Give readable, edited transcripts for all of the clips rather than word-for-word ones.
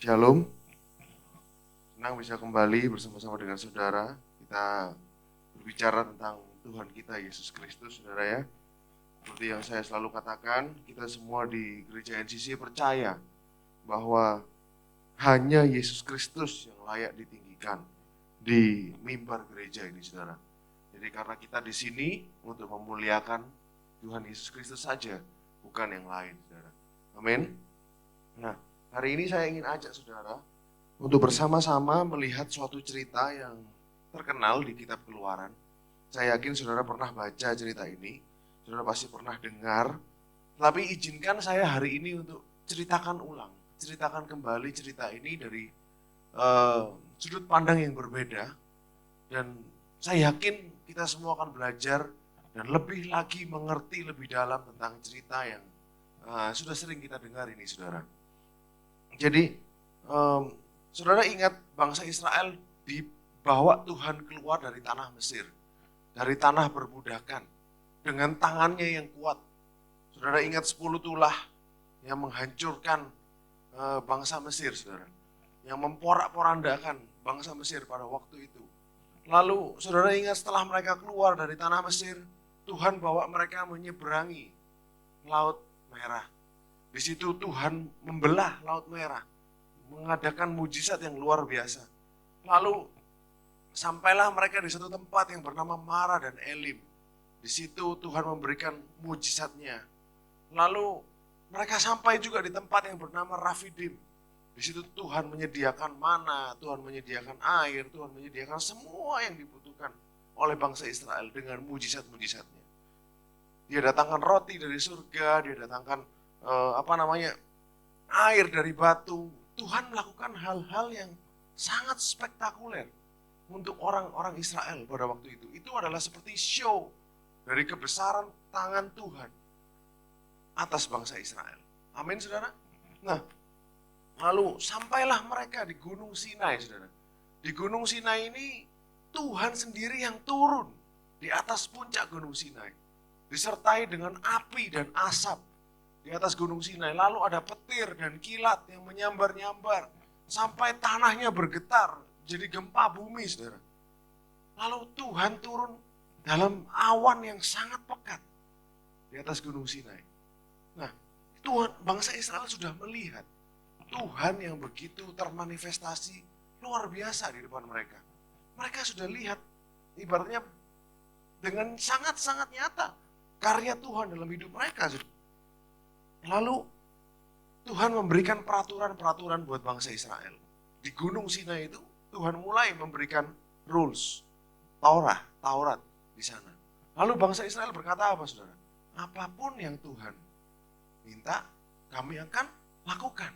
Shalom, senang bisa kembali bersama-sama dengan saudara. Kita berbicara tentang Tuhan kita Yesus Kristus, saudara ya. Seperti yang saya selalu katakan, kita semua di Gereja NCC percaya bahwa hanya Yesus Kristus yang layak ditinggikan di mimbar gereja ini, saudara. Jadi karena kita di sini untuk memuliakan Tuhan Yesus Kristus saja, bukan yang lain, saudara. Amin. Nah, hari ini saya ingin ajak saudara untuk bersama-sama melihat suatu cerita yang terkenal di kitab Keluaran. Saya yakin saudara pernah baca cerita ini, saudara pasti pernah dengar, tapi izinkan saya hari ini untuk ceritakan kembali cerita ini dari sudut pandang yang berbeda, dan saya yakin kita semua akan belajar dan lebih lagi mengerti lebih dalam tentang cerita yang sudah sering kita dengar ini, saudara. Jadi, saudara ingat bangsa Israel dibawa Tuhan keluar dari tanah Mesir, dari tanah perbudakan, dengan tangannya yang kuat. Saudara ingat 10 tulah yang menghancurkan bangsa Mesir, saudara. Yang memporak-porandakan bangsa Mesir pada waktu itu. Lalu saudara ingat setelah mereka keluar dari tanah Mesir, Tuhan bawa mereka menyeberangi Laut Merah. Di situ Tuhan membelah Laut Merah, mengadakan mujizat yang luar biasa. Lalu sampailah mereka di satu tempat yang bernama Mara dan Elim. Di situ Tuhan memberikan mujizatnya. Lalu mereka sampai juga di tempat yang bernama Rafidim. Di situ Tuhan menyediakan mana, Tuhan menyediakan air, Tuhan menyediakan semua yang dibutuhkan oleh bangsa Israel dengan mujizat-mujizatnya. Dia datangkan roti dari surga, dia datangkan air dari batu. Tuhan melakukan hal-hal yang sangat spektakuler untuk orang-orang Israel pada waktu itu. Itu adalah seperti show dari kebesaran tangan Tuhan atas bangsa Israel. Amin, saudara. Nah, lalu sampailah mereka di Gunung Sinai, saudara. Di Gunung Sinai ini Tuhan sendiri yang turun di atas puncak Gunung Sinai, disertai dengan api dan asap di atas Gunung Sinai. Lalu ada petir dan kilat yang menyambar-nyambar sampai tanahnya bergetar, jadi gempa bumi, saudara. Lalu Tuhan turun dalam awan yang sangat pekat di atas Gunung Sinai. Nah, Tuhan, bangsa Israel sudah melihat Tuhan yang begitu termanifestasi luar biasa di depan mereka. Mereka sudah lihat ibaratnya dengan sangat-sangat nyata karya Tuhan dalam hidup mereka. Lalu Tuhan memberikan peraturan-peraturan buat bangsa Israel. Di Gunung Sinai itu Tuhan mulai memberikan rules, Taurat di sana. Lalu bangsa Israel berkata apa, saudara? Apapun yang Tuhan minta, kami akan lakukan.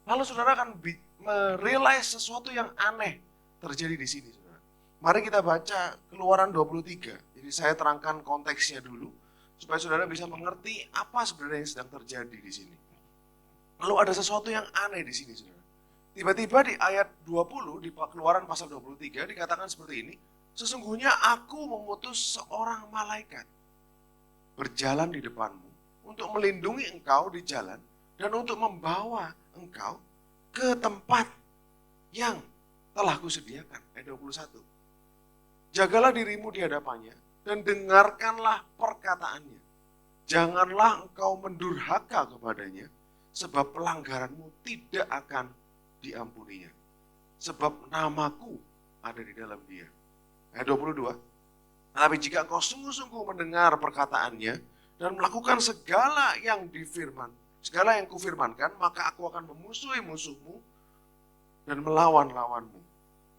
Lalu saudara akan merealize sesuatu yang aneh terjadi di sini, saudara. Mari kita baca Keluaran 23. Jadi saya terangkan konteksnya dulu, supaya saudara bisa mengerti apa sebenarnya yang sedang terjadi di sini. Lalu ada sesuatu yang aneh di sini, saudara. Tiba-tiba di ayat 20, di Keluaran pasal 23, dikatakan seperti ini. Sesungguhnya aku memutus seorang malaikat berjalan di depanmu untuk melindungi engkau di jalan dan untuk membawa engkau ke tempat yang telah kusediakan. Ayat 21. Jagalah dirimu di hadapannya dan dengarkanlah perkataannya. Janganlah engkau mendurhaka kepadanya, sebab pelanggaranmu tidak akan diampuninya. Sebab namaku ada di dalam dia. Ayat 22. Tapi jika engkau sungguh-sungguh mendengar perkataannya dan melakukan segala yang kufirmankan, maka aku akan memusuhi musuhmu dan melawan lawanmu.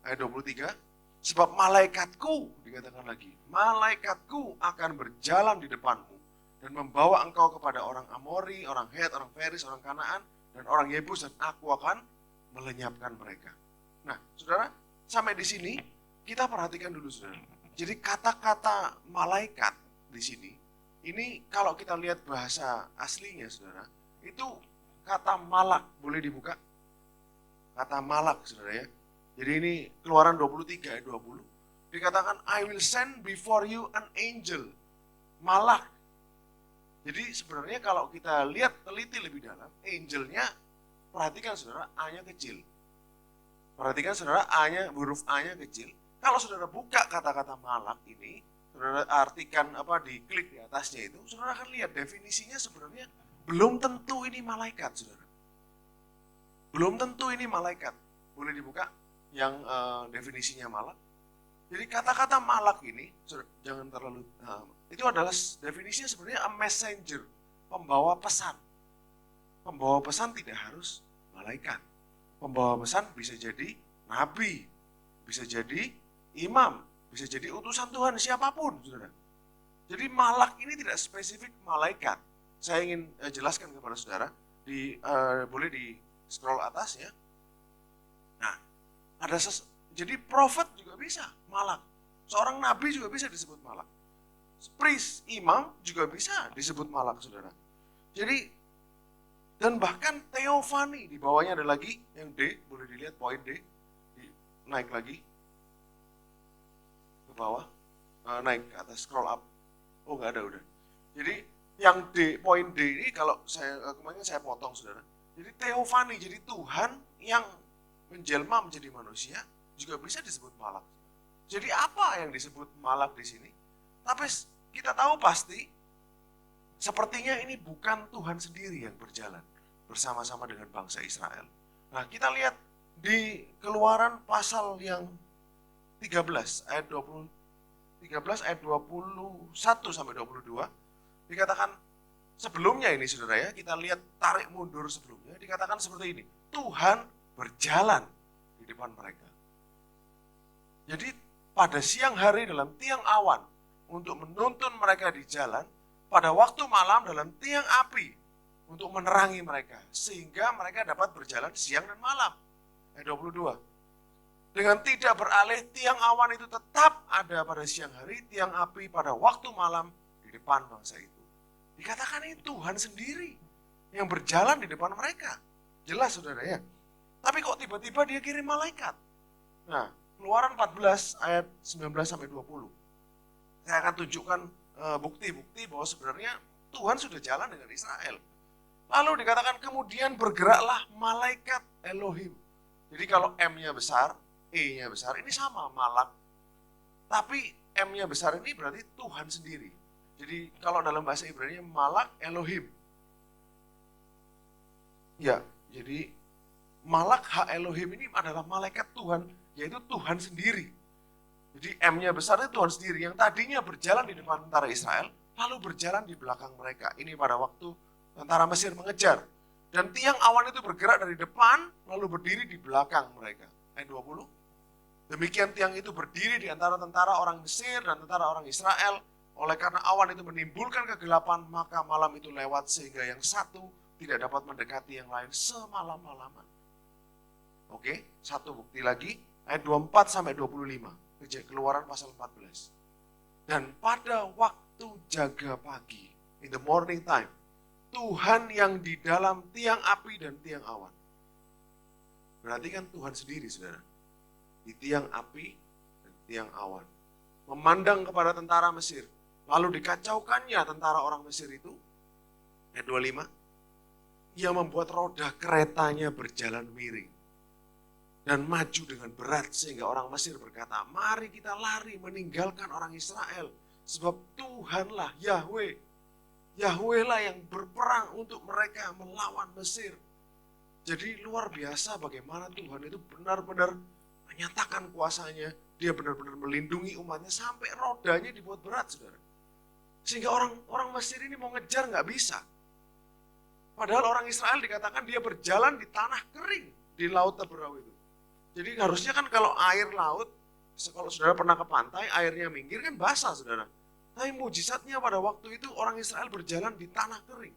Ayat 23. Sebab malaikatku, dikatakan lagi, malaikatku akan berjalan di depanmu dan membawa engkau kepada orang Amori, orang Het, orang Feris, orang Kanaan, dan orang Yebus, dan aku akan melenyapkan mereka. Nah, saudara, sampai di sini kita perhatikan dulu, saudara. Jadi kata-kata malaikat di sini, ini kalau kita lihat bahasa aslinya, saudara, itu kata malak. Boleh dibuka? Kata malak, saudara ya. Jadi ini Keluaran 23 ayat 20. Dikatakan, I will send before you an angel. Malak. Jadi sebenarnya kalau kita lihat teliti lebih dalam, angelnya perhatikan saudara, A-nya kecil. Perhatikan saudara, huruf A-nya kecil. Kalau saudara buka kata-kata malak ini, saudara artikan diklik di atasnya itu, saudara akan lihat definisinya sebenarnya belum tentu ini malaikat, saudara. Belum tentu ini malaikat. Boleh dibuka yang definisinya malak. Jadi kata-kata malak ini, saudara, jangan terlalu, itu adalah definisinya sebenarnya a messenger, pembawa pesan. Pembawa pesan tidak harus malaikat. Pembawa pesan bisa jadi nabi, bisa jadi imam, bisa jadi utusan Tuhan siapapun, saudara. Jadi malak ini tidak spesifik malaikat. Saya ingin jelaskan kepada saudara, boleh di scroll atas ya. Nah, jadi prophet juga bisa malak. Seorang nabi juga bisa disebut malak. Priest, imam juga bisa disebut malak, saudara. Jadi dan bahkan teofani, di bawahnya ada lagi yang D, boleh dilihat poin D, naik lagi ke bawah, naik ke atas, scroll up. Oh nggak ada udah. Jadi yang D, poin D ini kalau kemarin saya potong saudara. Jadi teofani, jadi Tuhan yang menjelma menjadi manusia juga bisa disebut malak. Jadi apa yang disebut malak di sini? Tapi kita tahu pasti sepertinya ini bukan Tuhan sendiri yang berjalan bersama-sama dengan bangsa Israel. Nah, kita lihat di Keluaran pasal yang 13 ayat 21 sampai 22 dikatakan sebelumnya ini saudara ya, kita lihat tarik mundur sebelumnya dikatakan seperti ini. Tuhan berjalan di depan mereka. Jadi pada siang hari dalam tiang awan untuk menuntun mereka di jalan, pada waktu malam dalam tiang api untuk menerangi mereka, sehingga mereka dapat berjalan siang dan malam. Ayat 22. Dengan tidak beralih, tiang awan itu tetap ada pada siang hari, tiang api pada waktu malam di depan bangsa itu. Dikatakan ini Tuhan sendiri yang berjalan di depan mereka. Jelas saudara ya. Tapi kok tiba-tiba dia kirim malaikat? Nah, Keluaran 14 ayat 19 sampai 20. Saya akan tunjukkan bukti-bukti bahwa sebenarnya Tuhan sudah jalan dengan Israel. Lalu dikatakan kemudian bergeraklah malaikat Elohim. Jadi kalau M-nya besar, E-nya besar, ini sama malak. Tapi M-nya besar ini berarti Tuhan sendiri. Jadi kalau dalam bahasa Ibrani malak Elohim. Ya, jadi malak ha Elohim ini adalah malaikat Tuhan, yaitu Tuhan sendiri. Jadi M-nya besar itu Tuhan sendiri yang tadinya berjalan di depan tentara Israel, lalu berjalan di belakang mereka. Ini pada waktu tentara Mesir mengejar. Dan tiang awan itu bergerak dari depan, lalu berdiri di belakang mereka. Ayat 20. Demikian tiang itu berdiri di antara tentara orang Mesir dan tentara orang Israel. Oleh karena awan itu menimbulkan kegelapan, maka malam itu lewat sehingga yang satu tidak dapat mendekati yang lain semalam-malaman. Oke, satu bukti lagi. Ayat 24 sampai 25. Keluaran pasal 14. Dan pada waktu jaga pagi, in the morning time, Tuhan yang di dalam tiang api dan tiang awan. Berarti kan Tuhan sendiri, saudara. Di tiang api dan tiang awan. Memandang kepada tentara Mesir. Lalu dikacaukannya tentara orang Mesir itu. Ayat 25. Ia membuat roda keretanya berjalan miring. Dan maju dengan berat sehingga orang Mesir berkata, mari kita lari meninggalkan orang Israel. Sebab Tuhanlah Yahweh. Yahweh lah yang berperang untuk mereka melawan Mesir. Jadi luar biasa bagaimana Tuhan itu benar-benar menyatakan kuasanya. Dia benar-benar melindungi umatnya sampai rodanya dibuat berat, saudara. Sehingga orang Mesir ini mau ngejar nggak bisa. Padahal orang Israel dikatakan dia berjalan di tanah kering di Laut Teberau itu. Jadi harusnya kan kalau air laut, kalau saudara pernah ke pantai, airnya minggir kan basah, saudara. Tapi mujizatnya pada waktu itu orang Israel berjalan di tanah kering.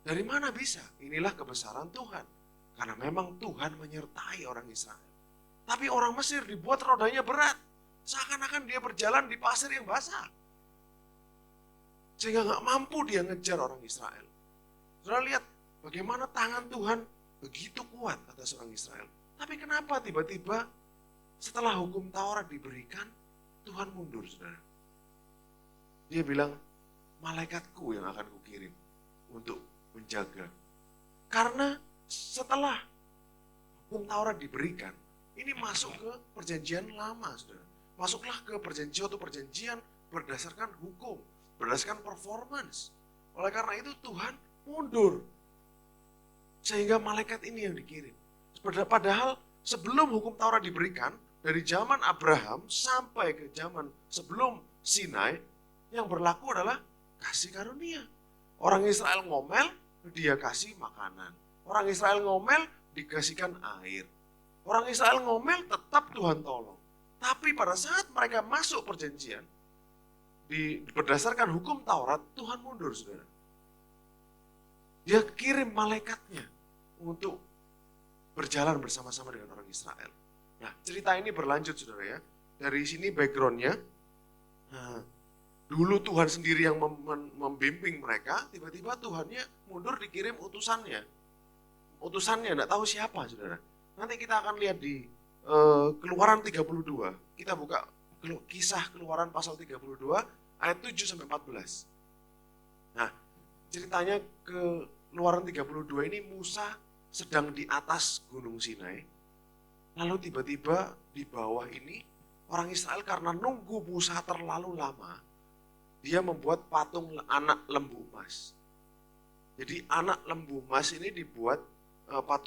Dari mana bisa? Inilah kebesaran Tuhan. Karena memang Tuhan menyertai orang Israel. Tapi orang Mesir dibuat rodanya berat. Seakan-akan dia berjalan di pasir yang basah. Sehingga gak mampu dia ngejar orang Israel. Saudara lihat bagaimana tangan Tuhan begitu kuat atas orang Israel. Tapi kenapa tiba-tiba setelah hukum Taurat diberikan, Tuhan mundur, saudara. Dia bilang, malaikatku yang akan kukirim untuk menjaga. Karena setelah hukum Taurat diberikan, ini masuk ke perjanjian lama, saudara. Masuklah ke perjanjian berdasarkan hukum, berdasarkan performance. Oleh karena itu Tuhan mundur. Sehingga malaikat ini yang dikirim. Padahal sebelum hukum Taurat diberikan, dari zaman Abraham sampai ke zaman sebelum Sinai, yang berlaku adalah kasih karunia. Orang Israel ngomel, dia kasih makanan. Orang Israel ngomel, dikasihkan air. Orang Israel ngomel, tetap Tuhan tolong. Tapi pada saat mereka masuk perjanjian, berdasarkan hukum Taurat, Tuhan mundur, saudara. Dia kirim malaikatnya untuk berjalan bersama-sama dengan orang Israel. Nah, cerita ini berlanjut, saudara ya. Dari sini backgroundnya, dulu Tuhan sendiri yang membimbing mereka, tiba-tiba Tuhannya mundur, dikirim utusannya. Utusannya tidak tahu siapa, saudara. Nanti kita akan lihat di Keluaran 32. Kita buka kisah Keluaran pasal 32 ayat 7-14. Nah, ceritanya Keluaran 32 ini Musa sedang di atas Gunung Sinai. Lalu tiba-tiba di bawah ini orang Israel karena nunggu Musa terlalu lama, dia membuat patung anak lembu emas. Jadi anak lembu emas ini dibuat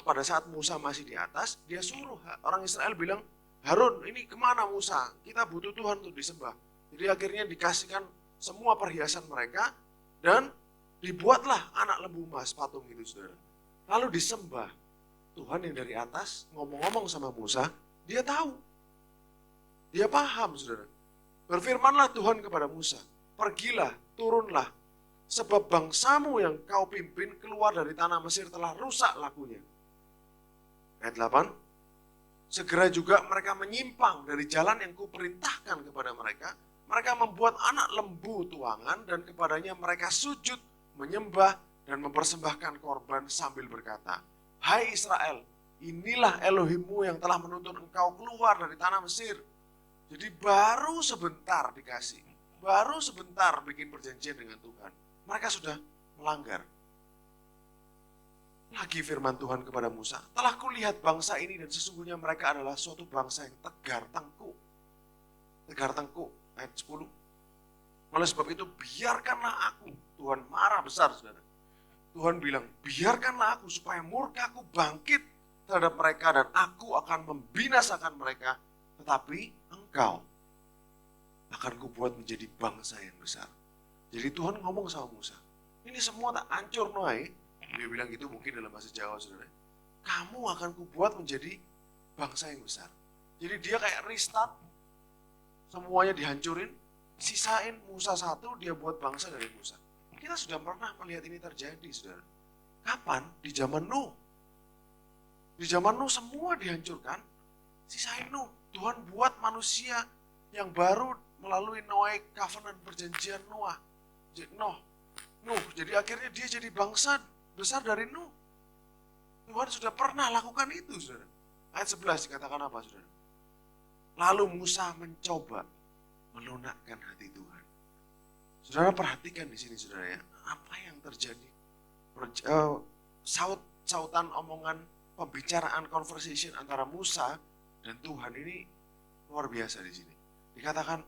pada saat Musa masih di atas, dia suruh orang Israel bilang, Harun ini kemana Musa? Kita butuh Tuhan untuk disembah. Jadi akhirnya dikasihkan semua perhiasan mereka dan dibuatlah anak lembu emas patung itu, saudara. Lalu disembah. Tuhan yang dari atas ngomong-ngomong sama Musa, dia tahu. Dia paham, saudara. Berfirmanlah Tuhan kepada Musa, pergilah, turunlah, sebab bangsamu yang kau pimpin keluar dari tanah Mesir telah rusak lakunya. Ayat 8, segera juga mereka menyimpang dari jalan yang kuperintahkan kepada mereka. Mereka membuat anak lembu tuangan dan kepadanya mereka sujud, menyembah dan mempersembahkan korban sambil berkata, Hai Israel, inilah Elohimmu yang telah menuntun engkau keluar dari tanah Mesir. Jadi baru sebentar dikasih, baru sebentar bikin perjanjian dengan Tuhan. Mereka sudah melanggar. Lagi firman Tuhan kepada Musa, telah kulihat bangsa ini dan sesungguhnya mereka adalah suatu bangsa yang tegar tengkuk. Tegar tengkuk, ayat 10. Oleh sebab itu biarkanlah aku, Tuhan marah besar, saudara. Tuhan bilang, biarkanlah aku supaya murkaku bangkit terhadap mereka dan aku akan membinasakan mereka. Tetapi engkau akan kubuat menjadi bangsa yang besar. Jadi Tuhan ngomong sama Musa, ini semua tak hancur noai. Dia bilang gitu mungkin dalam bahasa Jawa, saudara. Kamu akan kubuat menjadi bangsa yang besar. Jadi dia kayak restart, semuanya dihancurin, sisain Musa satu, dia buat bangsa dari Musa. Kita sudah pernah melihat ini terjadi, saudara. Kapan? Di zaman Nuh. Di zaman Nuh semua dihancurkan, sisain Nuh. Tuhan buat manusia yang baru melalui Noah covenant perjanjian Noah. Nuh. Jadi akhirnya dia jadi bangsa besar dari Nuh. Tuhan sudah pernah lakukan itu, saudara. Ayat 11 dikatakan apa, saudara? Lalu Musa mencoba melunakkan hati Tuhan. Saudara perhatikan di sini, saudara ya, apa yang terjadi? Sautan omongan, pembicaraan, conversation antara Musa dan Tuhan ini luar biasa di sini. Dikatakan,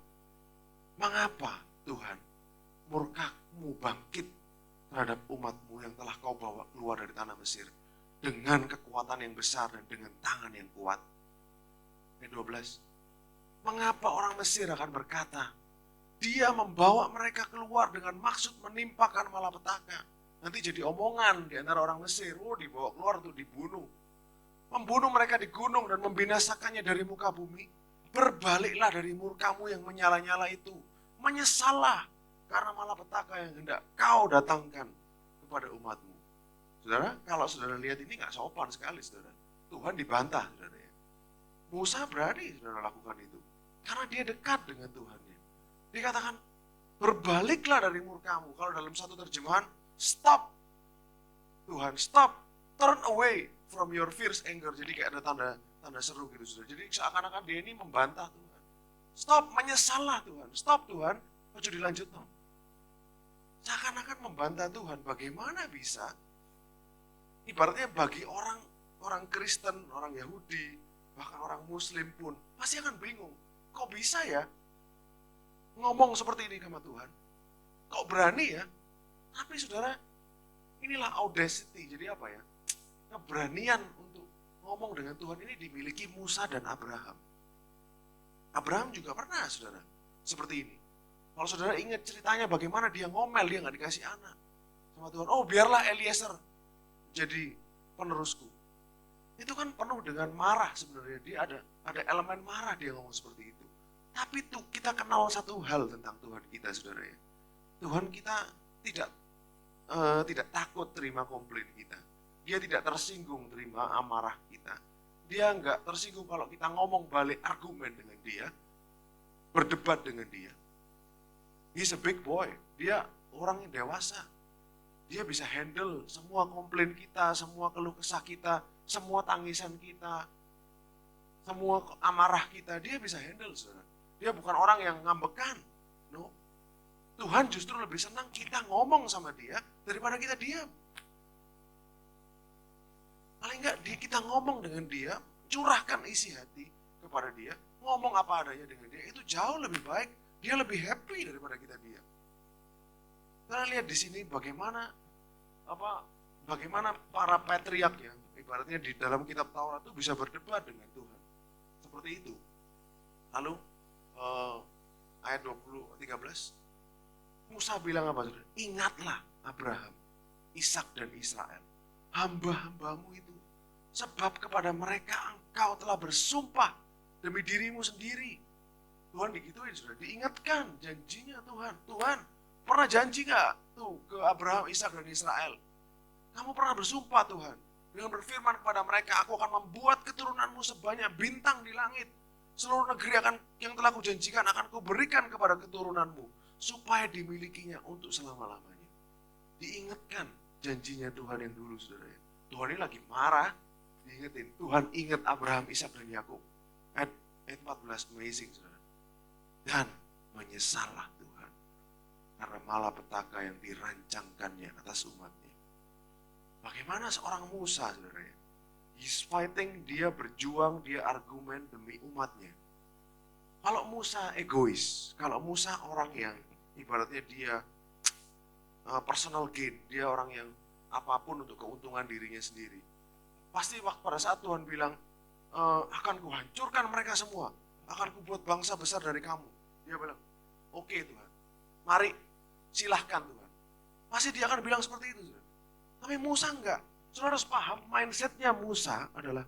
mengapa Tuhan murkamu bangkit terhadap umatmu yang telah kau bawa keluar dari tanah Mesir dengan kekuatan yang besar dan dengan tangan yang kuat. Ayat 12, mengapa orang Mesir akan berkata, dia membawa mereka keluar dengan maksud menimpakan malapetaka. Nanti jadi omongan di antara orang Mesir, dibawa keluar untuk dibunuh. Membunuh mereka di gunung dan membinasakannya dari muka bumi. Berbaliklah dari murkamu yang menyala-nyala itu. Menyesallah karena malapetaka yang hendak kau datangkan kepada umatmu. Saudara, kalau saudara lihat ini gak sopan sekali, saudara. Tuhan dibantah, saudara ya. Musa berani saudara lakukan itu. Karena dia dekat dengan Tuhannya. Dikatakan, berbaliklah dari murkamu. Kalau dalam satu terjemahan, stop. Tuhan, stop. Turn away from your fierce anger. Jadi kayak ada tanda seru gitu, saudara. Jadi seakan-akan dia ini membantah Tuhan. Stop, menyesallah Tuhan. Stop Tuhan, ojo dilanjut no. Seakan-akan membantah Tuhan. Bagaimana bisa ibaratnya bagi orang Kristen, orang Yahudi, bahkan orang Muslim pun pasti akan bingung. Kok bisa ya ngomong seperti ini sama Tuhan? Kok berani ya? Tapi saudara, inilah audacity. Jadi apa ya? Keberanian untuk ngomong dengan Tuhan ini dimiliki Musa dan Abraham. Abraham juga pernah, saudara, seperti ini. Kalau saudara ingat ceritanya bagaimana dia ngomel, dia nggak dikasih anak sama Tuhan. Oh, biarlah Eliezer jadi penerusku. Itu kan penuh dengan marah sebenarnya. Dia ada elemen marah dia ngomong seperti itu. Tapi tuh kita kenal satu hal tentang Tuhan kita, saudara ya. Tuhan kita tidak takut terima komplain kita. Dia tidak tersinggung terima amarah kita. Dia nggak tersinggung kalau kita ngomong balik argumen dengan dia, berdebat dengan dia. He's a big boy. Dia orang yang dewasa. Dia bisa handle semua komplain kita, semua keluh kesah kita, semua tangisan kita, semua amarah kita. Dia bisa handle, saudara. Dia bukan orang yang ngambekan. No. Tuhan justru lebih senang kita ngomong sama dia daripada kita diam. Paling enggak kita ngomong dengan dia, curahkan isi hati kepada dia, ngomong apa adanya dengan dia, itu jauh lebih baik. Dia lebih happy daripada kita diam. Karena lihat di sini bagaimana para patriark ya, ibaratnya di dalam kitab Taurat itu bisa berdebat dengan Tuhan. Seperti itu. Lalu ayat 13, Musa bilang apa? Ingatlah Abraham, Ishak dan Israel, hamba-hambamu itu, sebab kepada mereka engkau telah bersumpah demi dirimu sendiri. Tuhan digituin, sudah diingatkan janjinya Tuhan. Tuhan pernah janji gak tuh ke Abraham, Ishak dan Israel? Kamu pernah bersumpah Tuhan dengan berfirman kepada mereka, aku akan membuat keturunanmu sebanyak bintang di langit. Seluruh negeri yang telah kujanjikan akan kuberikan kepada keturunanmu, supaya dimilikinya untuk selama-lamanya. Diingatkan janjinya Tuhan yang dulu, saudara. Tuhan ini lagi marah, diingetin. Tuhan ingat Abraham, Ishak dan Yakub. Ayat 14, amazing, saudara. Dan menyesallah Tuhan karena malapetaka yang dirancangkannya atas umatnya. Bagaimana seorang Musa, saudara? He's fighting, dia berjuang, dia argumen demi umatnya. Kalau Musa egois, kalau Musa orang yang ibaratnya dia personal gain, dia orang yang apapun untuk keuntungan dirinya sendiri. Pasti pada saat Tuhan bilang, akan kuhancurkan mereka semua, akan kubuat bangsa besar dari kamu. Dia bilang, oke Tuhan, mari silahkan Tuhan. Pasti dia akan bilang seperti itu. Tapi Musa enggak. Saudara harus paham, mindsetnya Musa adalah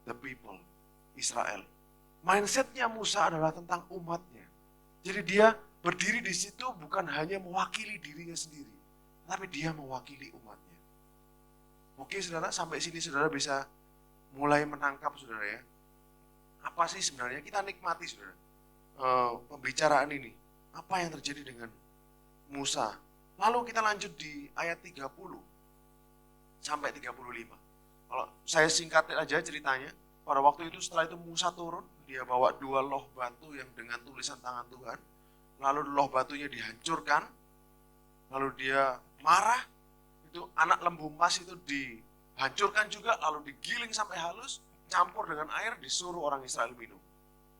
the people, Israel. Mindsetnya Musa adalah tentang umatnya. Jadi dia berdiri di situ bukan hanya mewakili dirinya sendiri, tapi dia mewakili umatnya. Oke saudara, sampai sini saudara bisa mulai menangkap saudara ya. Apa sih sebenarnya kita nikmati saudara pembicaraan ini. Apa yang terjadi dengan Musa. Lalu kita lanjut di ayat 30 sampai 35. Kalau saya singkatin aja ceritanya, pada waktu itu setelah itu Musa turun, dia bawa 2 loh batu yang dengan tulisan tangan Tuhan. Lalu loh batunya dihancurkan, lalu dia marah, itu anak lembu emas itu dihancurkan juga, lalu digiling sampai halus, campur dengan air, disuruh orang Israel minum.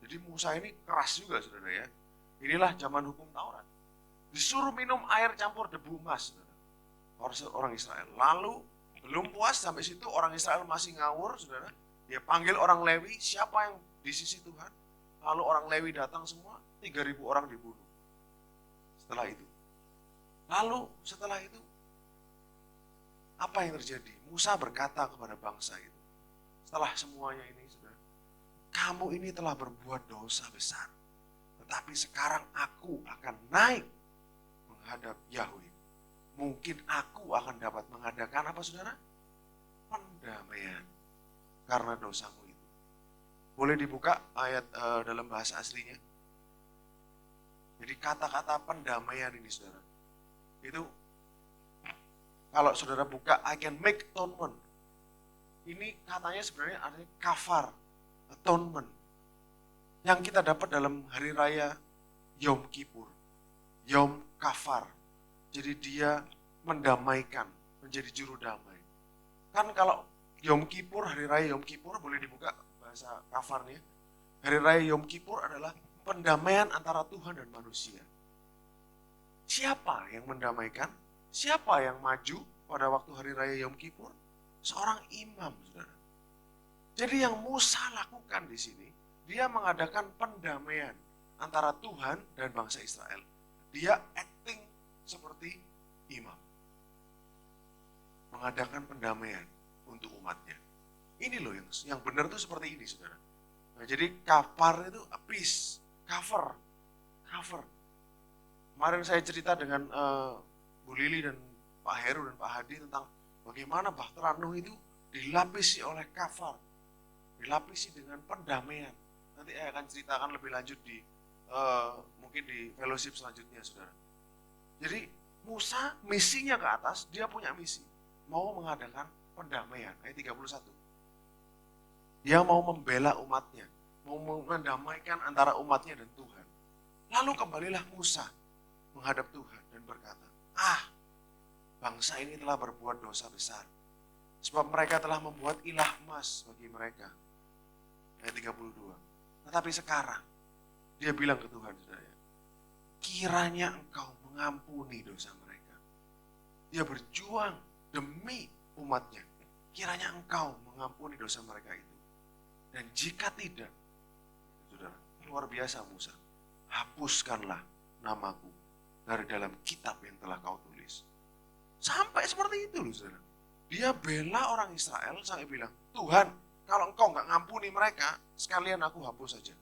Jadi Musa ini keras juga saudara ya. Inilah zaman hukum Taurat. Disuruh minum air campur debu emas saudara. Orang Israel. Lalu belum puas sampai situ, orang Israel masih ngawur saudara. Dia panggil orang Lewi, siapa yang di sisi Tuhan. Lalu orang Lewi datang semua, 3.000 orang dibunuh. Setelah itu. Lalu setelah itu, apa yang terjadi? Musa berkata kepada bangsa itu. Setelah semuanya ini saudara, kamu ini telah berbuat dosa besar. Tetapi sekarang aku akan naik menghadap Yahweh. Mungkin aku akan dapat mengadakan apa saudara? Pendamaian. Karena dosamu itu. Boleh dibuka ayat dalam bahasa aslinya. Jadi kata-kata pendamaian ini saudara. Itu kalau saudara buka I can make atonement. Ini katanya sebenarnya artinya kafar, atonement. Yang kita dapat dalam hari raya Yom Kippur. Yom Kafar. Jadi dia mendamaikan, menjadi juru damai. Kan kalau Yom Kippur, hari raya Yom Kippur, boleh dibuka bahasa kafarnya. Hari raya Yom Kippur adalah pendamaian antara Tuhan dan manusia. Siapa yang mendamaikan? Siapa yang maju pada waktu hari raya Yom Kippur? Seorang imam, saudara. Jadi yang Musa lakukan di sini, dia mengadakan pendamaian antara Tuhan dan bangsa Israel. Dia acting seperti imam. Mengadakan pendamaian untuk umatnya. Ini loh yang benar tuh seperti ini, saudara. Nah, jadi kafar itu peace, cover. Kemarin saya cerita dengan Bu Lili dan Pak Heru dan Pak Hadi tentang bagaimana Bahtera Nuh itu dilapisi oleh kafar, dilapisi dengan pendamaian. Nanti saya akan ceritakan lebih lanjut di mungkin di fellowship selanjutnya, saudara. Jadi Musa misinya ke atas, dia punya misi, mau mengadakan pendamaian, ayat 31. Dia mau membela umatnya, mau mendamaikan antara umatnya dan Tuhan. Lalu kembalilah Musa menghadap Tuhan dan berkata, bangsa ini telah berbuat dosa besar, sebab mereka telah membuat ilah emas bagi mereka. Ayat 32. Tetapi sekarang, dia bilang ke Tuhan, saudara, kiranya engkau mengampuni dosa mereka. Dia berjuang demi umatnya. Kiranya engkau mengampuni dosa mereka itu. Dan jika tidak, saudara, luar biasa Musa, hapuskanlah namaku dari dalam kitab yang telah kau tulis. Sampai seperti itu loh, saudara. Dia bela orang Israel sampai bilang, Tuhan, kalau engkau nggak ngampuni mereka, sekalian aku hapus saja.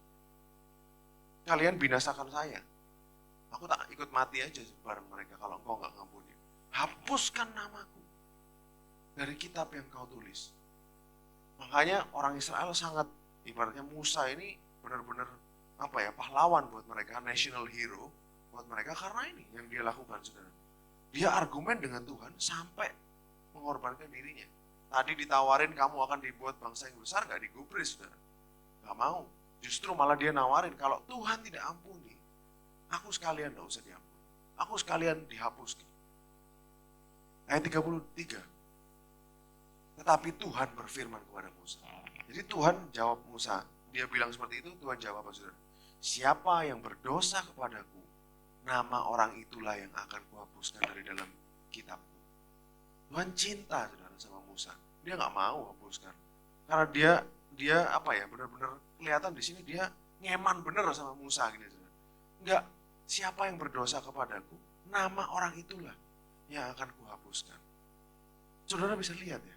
Kalian binasakan saya. Aku tak ikut mati aja bareng mereka kalau engkau nggak ngampuni. Hapuskan namaku dari kitab yang kau tulis. Makanya orang Israel sangat, ibaratnya Musa ini benar-benar pahlawan buat mereka, national hero buat mereka karena ini yang dia lakukan, saudara. Dia argumen dengan Tuhan sampai mengorbankan dirinya. Tadi ditawarin kamu akan dibuat bangsa yang besar, gak digubris, saudara. Gak mau. Justru malah dia nawarin, kalau Tuhan tidak ampuni, aku sekalian gak usah diampuni. Aku sekalian dihapuskan. Ayat 33. Tetapi Tuhan berfirman kepada Musa. Jadi Tuhan jawab Musa. Dia bilang seperti itu, Tuhan jawab apa, saudara? Siapa yang berdosa kepadaku, nama orang itulah yang akan kuhapuskan dari dalam kitabku. Tuhan cinta, saudara, sama Musa. Dia gak mau hapuskan. Karena dia benar-benar kelihatan di sini dia ngeman bener sama Musa gitu, saudara. Enggak, siapa yang berdosa kepadaku, nama orang itulah yang akan kuhapuskan. Saudara bisa lihat ya,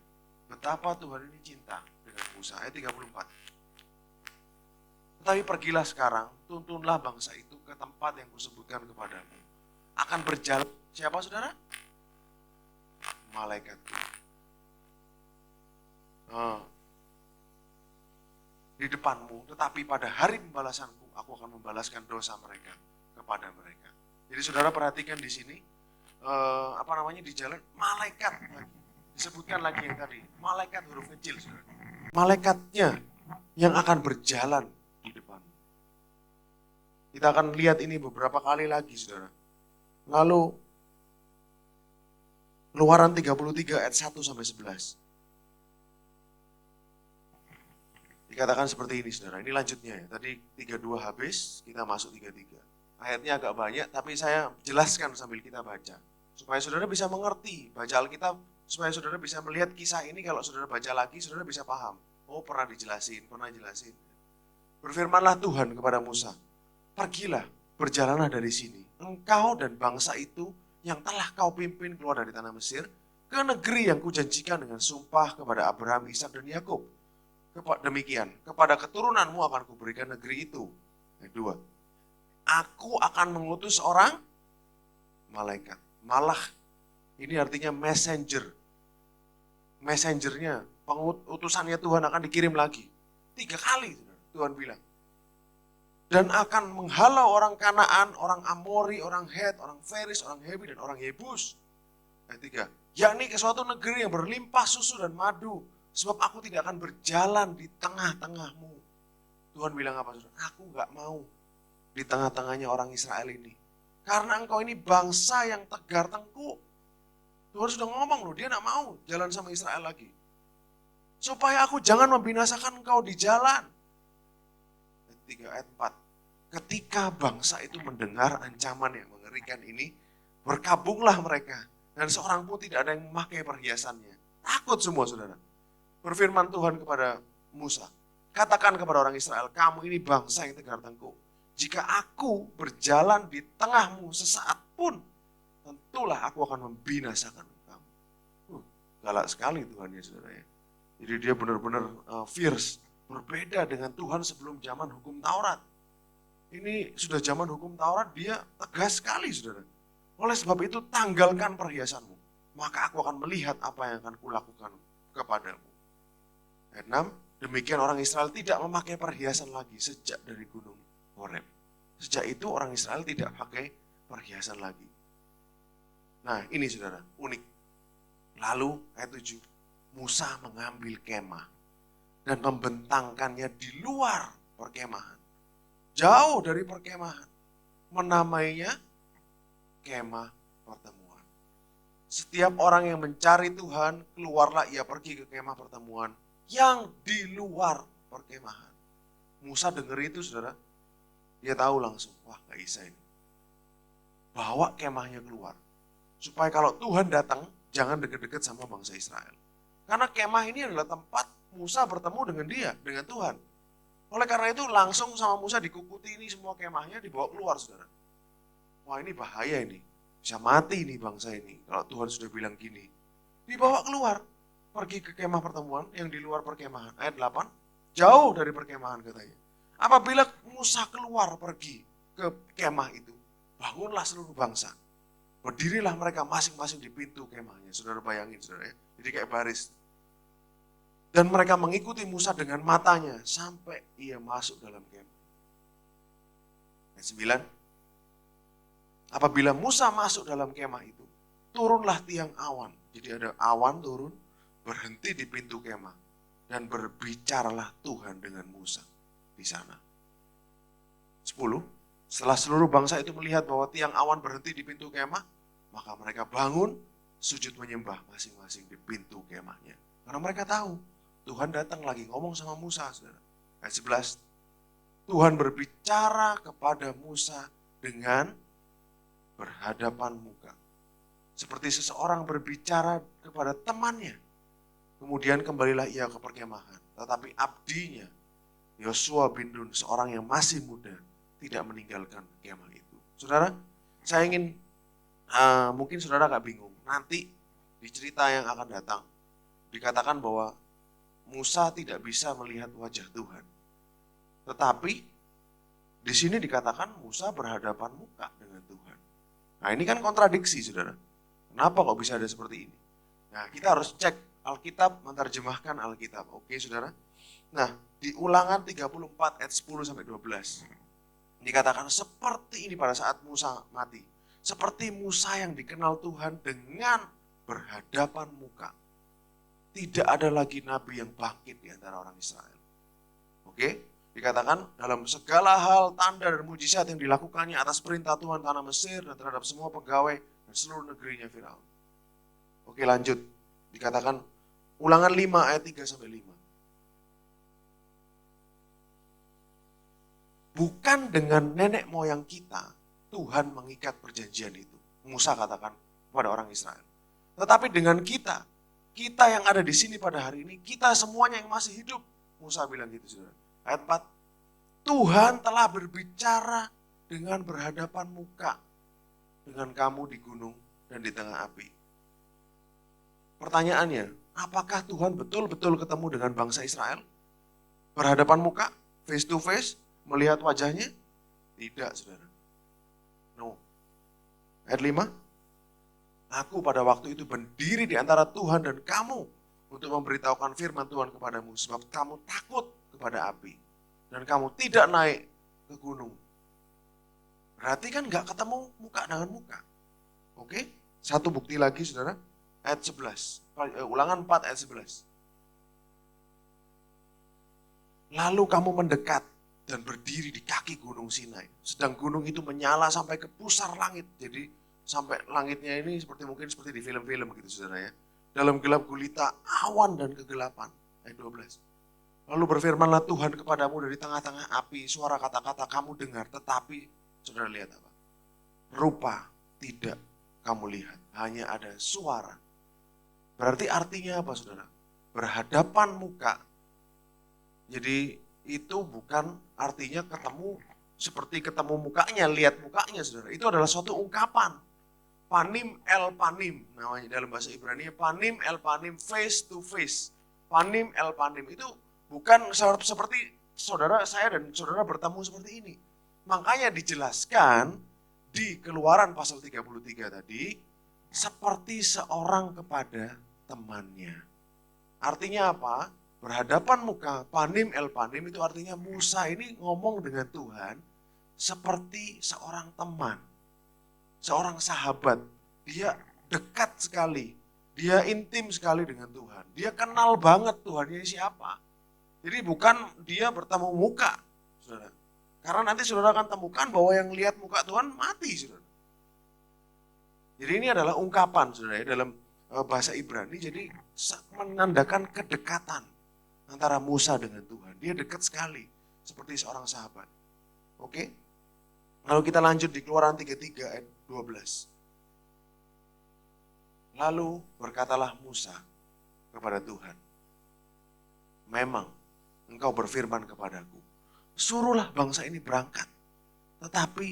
betapa Tuhan ini cinta dengan Musa. Ayat 34. Tetapi pergilah sekarang, tuntunlah bangsa itu ke tempat yang kusebutkan kepadamu. Akan berjalan, siapa saudara? Malaikatku. Di depanmu, tetapi pada hari pembalasanku, aku akan membalaskan dosa mereka kepada mereka. Jadi saudara perhatikan di sini, di jalan malaikat lagi. Disebutkan lagi yang tadi, malaikat huruf kecil, saudara. Malaikatnya yang akan berjalan di depan. Kita akan lihat ini beberapa kali lagi, saudara. Lalu, Keluaran 33 ayat 1 sampai 11. Dikatakan seperti ini, saudara. Ini lanjutnya ya. Tadi 32 habis, kita masuk 33. Ayatnya agak banyak, tapi saya jelaskan sambil kita baca. Supaya saudara bisa mengerti, baca Alkitab, supaya saudara bisa melihat kisah ini, kalau saudara baca lagi, saudara bisa paham. Oh, pernah jelasin. Berfirmanlah Tuhan kepada Musa, pergilah, berjalanlah dari sini, engkau dan bangsa itu yang telah kau pimpin keluar dari tanah Mesir, ke negeri yang kujanjikan dengan sumpah kepada Abraham, Ishak dan Yakub. Demikian, kepada keturunanmu akan kuberikan negeri itu. Yang kedua, aku akan mengutus orang malaikat. Malah, ini artinya messenger. Messengernya, utusannya Tuhan akan dikirim lagi. 3 kali Tuhan bilang. Dan akan menghalau orang Kanaan, orang Amori, orang Het, orang Feris, orang Hewi, dan orang Yebus. Ayat 3, yakni ke suatu negeri yang berlimpah susu dan madu, sebab aku tidak akan berjalan di tengah-tengahmu. Tuhan bilang apa, saudara? Aku gak mau di tengah-tengahnya orang Israel ini. Karena engkau ini bangsa yang tegar tengkuk. Tuhan sudah ngomong loh, dia gak mau jalan sama Israel lagi. supaya aku jangan membinasakan engkau di jalan. Ayat 3, ayat 4. Ketika bangsa itu mendengar ancaman yang mengerikan ini, berkabunglah mereka. Dan seorang pun tidak ada yang memakai perhiasannya. Takut semua, saudara. Berfirman Tuhan kepada Musa, katakan kepada orang Israel, kamu ini bangsa yang tegar tengkuk. Jika aku berjalan di tengahmu sesaat pun, tentulah aku akan membinasakan kamu. Galak sekali Tuhan ya, saudara ya. Jadi dia benar-benar fierce, berbeda dengan Tuhan sebelum zaman hukum Taurat. Ini sudah zaman hukum Taurat, dia tegas sekali, saudara. Oleh sebab itu, tanggalkan perhiasanmu, maka aku akan melihat apa yang akan kulakukan kepadamu. Ayat 6, demikian orang Israel tidak memakai perhiasan lagi sejak dari gunung Horeb. Sejak itu orang Israel tidak pakai perhiasan lagi. Nah ini saudara, unik. Lalu ayat 7, Musa mengambil kemah dan membentangkannya di luar perkemahan. Jauh dari perkemahan. Menamainya kemah pertemuan. Setiap orang yang mencari Tuhan, keluarlah ia pergi ke kemah pertemuan yang di luar perkemahan. Musa dengar itu saudara, dia tahu langsung, wah gak bisa ini. Bawa kemahnya keluar. Supaya kalau Tuhan datang, jangan deket-deket sama bangsa Israel. Karena kemah ini adalah tempat Musa bertemu dengan dia, dengan Tuhan. Oleh karena itu langsung sama Musa dikukuti ini semua kemahnya dibawa keluar saudara. Wah ini bahaya ini, bisa mati ini bangsa ini. Kalau Tuhan sudah bilang gini, dibawa keluar. Pergi ke kemah pertemuan yang di luar perkemahan. Ayat 8, jauh dari perkemahan katanya. Apabila Musa keluar pergi ke kemah itu, bangunlah seluruh bangsa. Berdirilah mereka masing-masing di pintu kemahnya. Saudara bayangin saudara ya. Jadi kayak baris. Dan mereka mengikuti Musa dengan matanya sampai ia masuk dalam kemah. Ayat 9. Apabila Musa masuk dalam kemah itu, turunlah tiang awan. Jadi ada awan turun, berhenti di pintu kemah. Dan berbicaralah Tuhan dengan Musa di sana. 10. Setelah seluruh bangsa itu melihat bahwa tiang awan berhenti di pintu kemah, maka mereka bangun, sujud menyembah masing-masing di pintu kemahnya. Karena mereka tahu, Tuhan datang lagi ngomong sama Musa. Saudara. Ayat 11. Tuhan berbicara kepada Musa dengan berhadapan muka. Seperti seseorang berbicara kepada temannya. Kemudian kembalilah ia ke perkemahan. Tetapi abdinya, Yosua bin Nun, seorang yang masih muda, tidak meninggalkan kemah itu. Saudara, saya ingin, mungkin saudara agak bingung. Nanti di cerita yang akan datang, dikatakan bahwa Musa tidak bisa melihat wajah Tuhan. Tetapi di sini dikatakan Musa berhadapan muka dengan Tuhan. Nah ini kan kontradiksi saudara. Kenapa kok bisa ada seperti ini? Nah kita harus cek Alkitab, menerjemahkan Alkitab. Oke saudara. Nah di Ulangan 34 ayat 10-12. Dikatakan seperti ini pada saat Musa mati. Seperti Musa yang dikenal Tuhan dengan berhadapan muka. Tidak ada lagi nabi yang bangkit di antara orang Israel. Oke, dikatakan dalam segala hal tanda dan mujizat yang dilakukannya atas perintah Tuhan tanah Mesir dan terhadap semua pegawai dan seluruh negerinya Firaun. Oke, lanjut. Dikatakan Ulangan 5 ayat 3-5. Bukan dengan nenek moyang kita Tuhan mengikat perjanjian itu. Musa katakan kepada orang Israel. Tetapi dengan kita yang ada di sini pada hari ini, kita semuanya yang masih hidup. Musa bilang gitu saudara. Ayat 4. Tuhan telah berbicara dengan berhadapan muka dengan kamu di gunung dan di tengah api. Pertanyaannya, apakah Tuhan betul-betul ketemu dengan bangsa Israel? Berhadapan muka, face to face, melihat wajahnya? Tidak saudara. No. Ayat 5. Aku pada waktu itu berdiri di antara Tuhan dan kamu untuk memberitahukan firman Tuhan kepadamu. Sebab kamu takut kepada api. Dan kamu tidak naik ke gunung. Berarti kan gak ketemu muka dengan muka. Oke? Satu bukti lagi saudara. Ayat 11. Ulangan 4 ayat 11. Lalu kamu mendekat dan berdiri di kaki gunung Sinai. Sedang gunung itu menyala sampai ke pusar langit. Jadi sampai langitnya ini seperti di film-film gitu saudara ya. Dalam gelap gulita awan dan kegelapan. ayat 12. Lalu berfirmanlah Tuhan kepadamu dari tengah-tengah api, suara kata-kata kamu dengar, tetapi saudara lihat apa? Rupa tidak kamu lihat, hanya ada suara. Berarti artinya apa saudara? Berhadapan muka. Jadi itu bukan artinya ketemu seperti ketemu mukanya, lihat mukanya saudara. Itu adalah suatu ungkapan. Panim el panim namanya dalam bahasa Ibrani, panim el panim, face to face. Panim el panim itu bukan seperti saudara saya dan saudara bertemu seperti ini. Makanya dijelaskan di Keluaran pasal 33 tadi seperti seorang kepada temannya. Artinya apa? Berhadapan muka, panim el panim itu artinya Musa ini ngomong dengan Tuhan seperti seorang teman. Seorang sahabat, dia dekat sekali, dia intim sekali dengan Tuhan. Dia kenal banget Tuhan ini siapa. Jadi bukan dia bertemu muka, saudara. Karena nanti saudara akan temukan bahwa yang lihat muka Tuhan mati, saudara. Jadi ini adalah ungkapan, saudara, dalam bahasa Ibrani. Jadi menandakan kedekatan antara Musa dengan Tuhan. Dia dekat sekali, seperti seorang sahabat. Oke? Lalu kita lanjut di Keluaran 33 ayat 12. Lalu berkatalah Musa kepada Tuhan, memang engkau berfirman kepadaku, suruhlah bangsa ini berangkat. Tetapi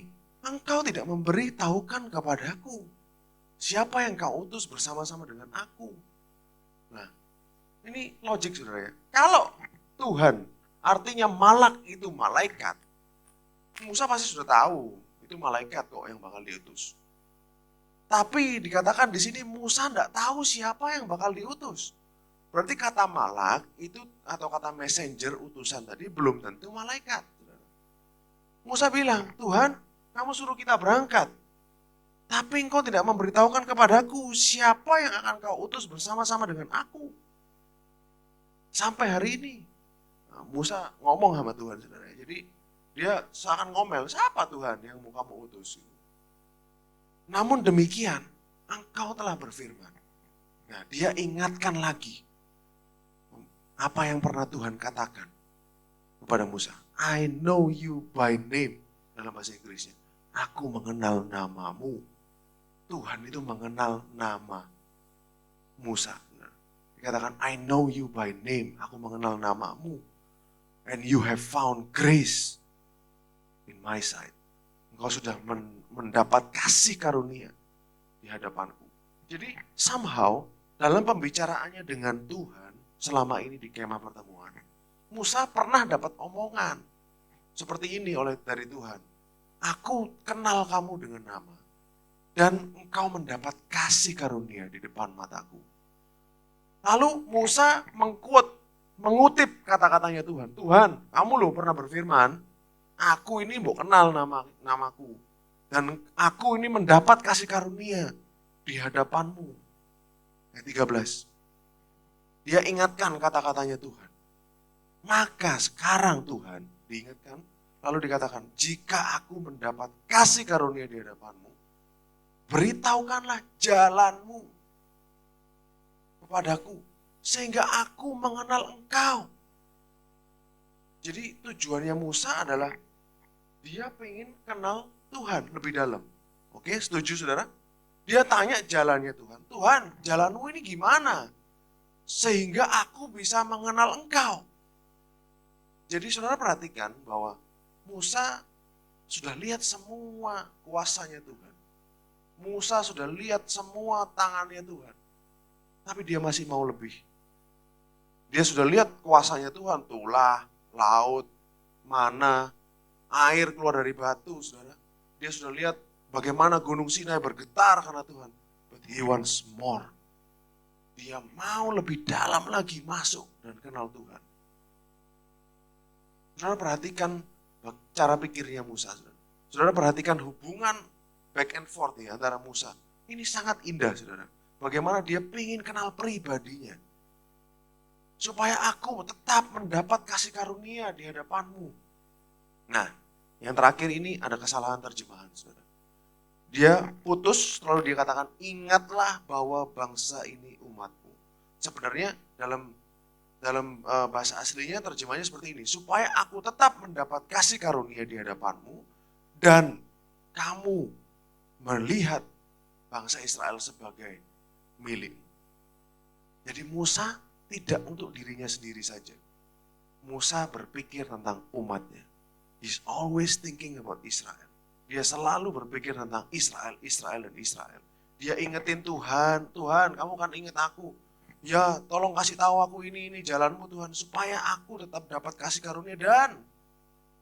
engkau tidak memberitahukan kepadaku, siapa yang kau utus bersama-sama dengan aku. Nah, ini logik saudara ya. Kalau Tuhan artinya malak itu malaikat, Musa pasti sudah tahu. Itu malaikat kok yang bakal diutus. Tapi dikatakan di sini Musa enggak tahu siapa yang bakal diutus. Berarti kata malak itu atau kata messenger utusan tadi belum tentu malaikat. Musa bilang, Tuhan kamu suruh kita berangkat. Tapi engkau tidak memberitahukan kepadaku siapa yang akan kau utus bersama-sama dengan aku. Sampai hari ini. Nah, Musa ngomong sama Tuhan saudara. Jadi dia seakan ngomel, siapa Tuhan yang mau kamu utus? Namun demikian, engkau telah berfirman. Nah, dia ingatkan lagi apa yang pernah Tuhan katakan kepada Musa. I know you by name. Dalam bahasa Inggrisnya. Aku mengenal namamu. Tuhan itu mengenal nama Musa. Dikatakan, I know you by name. Aku mengenal namamu. And you have found grace in my sight. Engkau sudah mendapat kasih karunia di hadapanku. Jadi somehow dalam pembicaraannya dengan Tuhan selama ini di kemah pertemuan, Musa pernah dapat omongan seperti ini dari Tuhan. Aku kenal kamu dengan nama dan engkau mendapat kasih karunia di depan mataku. Lalu Musa mengutip kata-katanya Tuhan. Tuhan, kamu loh pernah berfirman, aku ini mau kenal namaku. Dan aku ini mendapat kasih karunia di hadapanmu. Ayat 13. Dia ingatkan kata-katanya Tuhan. Maka sekarang Tuhan diingatkan. Lalu dikatakan, jika aku mendapat kasih karunia di hadapanmu, beritahukanlah jalanmu kepadaku. Sehingga aku mengenal engkau. Jadi tujuannya Musa adalah dia pengen kenal Tuhan lebih dalam. Oke, setuju saudara? Dia tanya jalannya Tuhan. Tuhan, jalanmu ini gimana? Sehingga aku bisa mengenal engkau. Jadi saudara perhatikan bahwa Musa sudah lihat semua kuasanya Tuhan. Musa sudah lihat semua tangannya Tuhan. Tapi dia masih mau lebih. Dia sudah lihat kuasanya Tuhan, tulah, laut, mana, air keluar dari batu, saudara. Dia sudah lihat bagaimana Gunung Sinai bergetar karena Tuhan. But he wants more. Dia mau lebih dalam lagi masuk dan kenal Tuhan. Saudara perhatikan cara pikirnya Musa. Saudara perhatikan hubungan back and forth ya, antara Musa. Ini sangat indah saudara. Bagaimana dia ingin kenal pribadinya. Supaya aku tetap mendapat kasih karunia di hadapanmu. Nah, yang terakhir ini ada kesalahan terjemahan, saudara. Dia putus, lalu dia katakan, ingatlah bahwa bangsa ini umatmu. Sebenarnya dalam dalam bahasa aslinya terjemahnya seperti ini. Supaya aku tetap mendapat kasih karunia di hadapanmu dan kamu melihat bangsa Israel sebagai milik. Jadi Musa tidak untuk dirinya sendiri saja. Musa berpikir tentang umatnya. He's always thinking about Israel. Dia selalu berpikir tentang Israel, Israel, dan Israel. Dia ingetin Tuhan, Tuhan kamu kan inget aku. Ya tolong kasih tahu aku ini jalanmu Tuhan. Supaya aku tetap dapat kasih karunia dan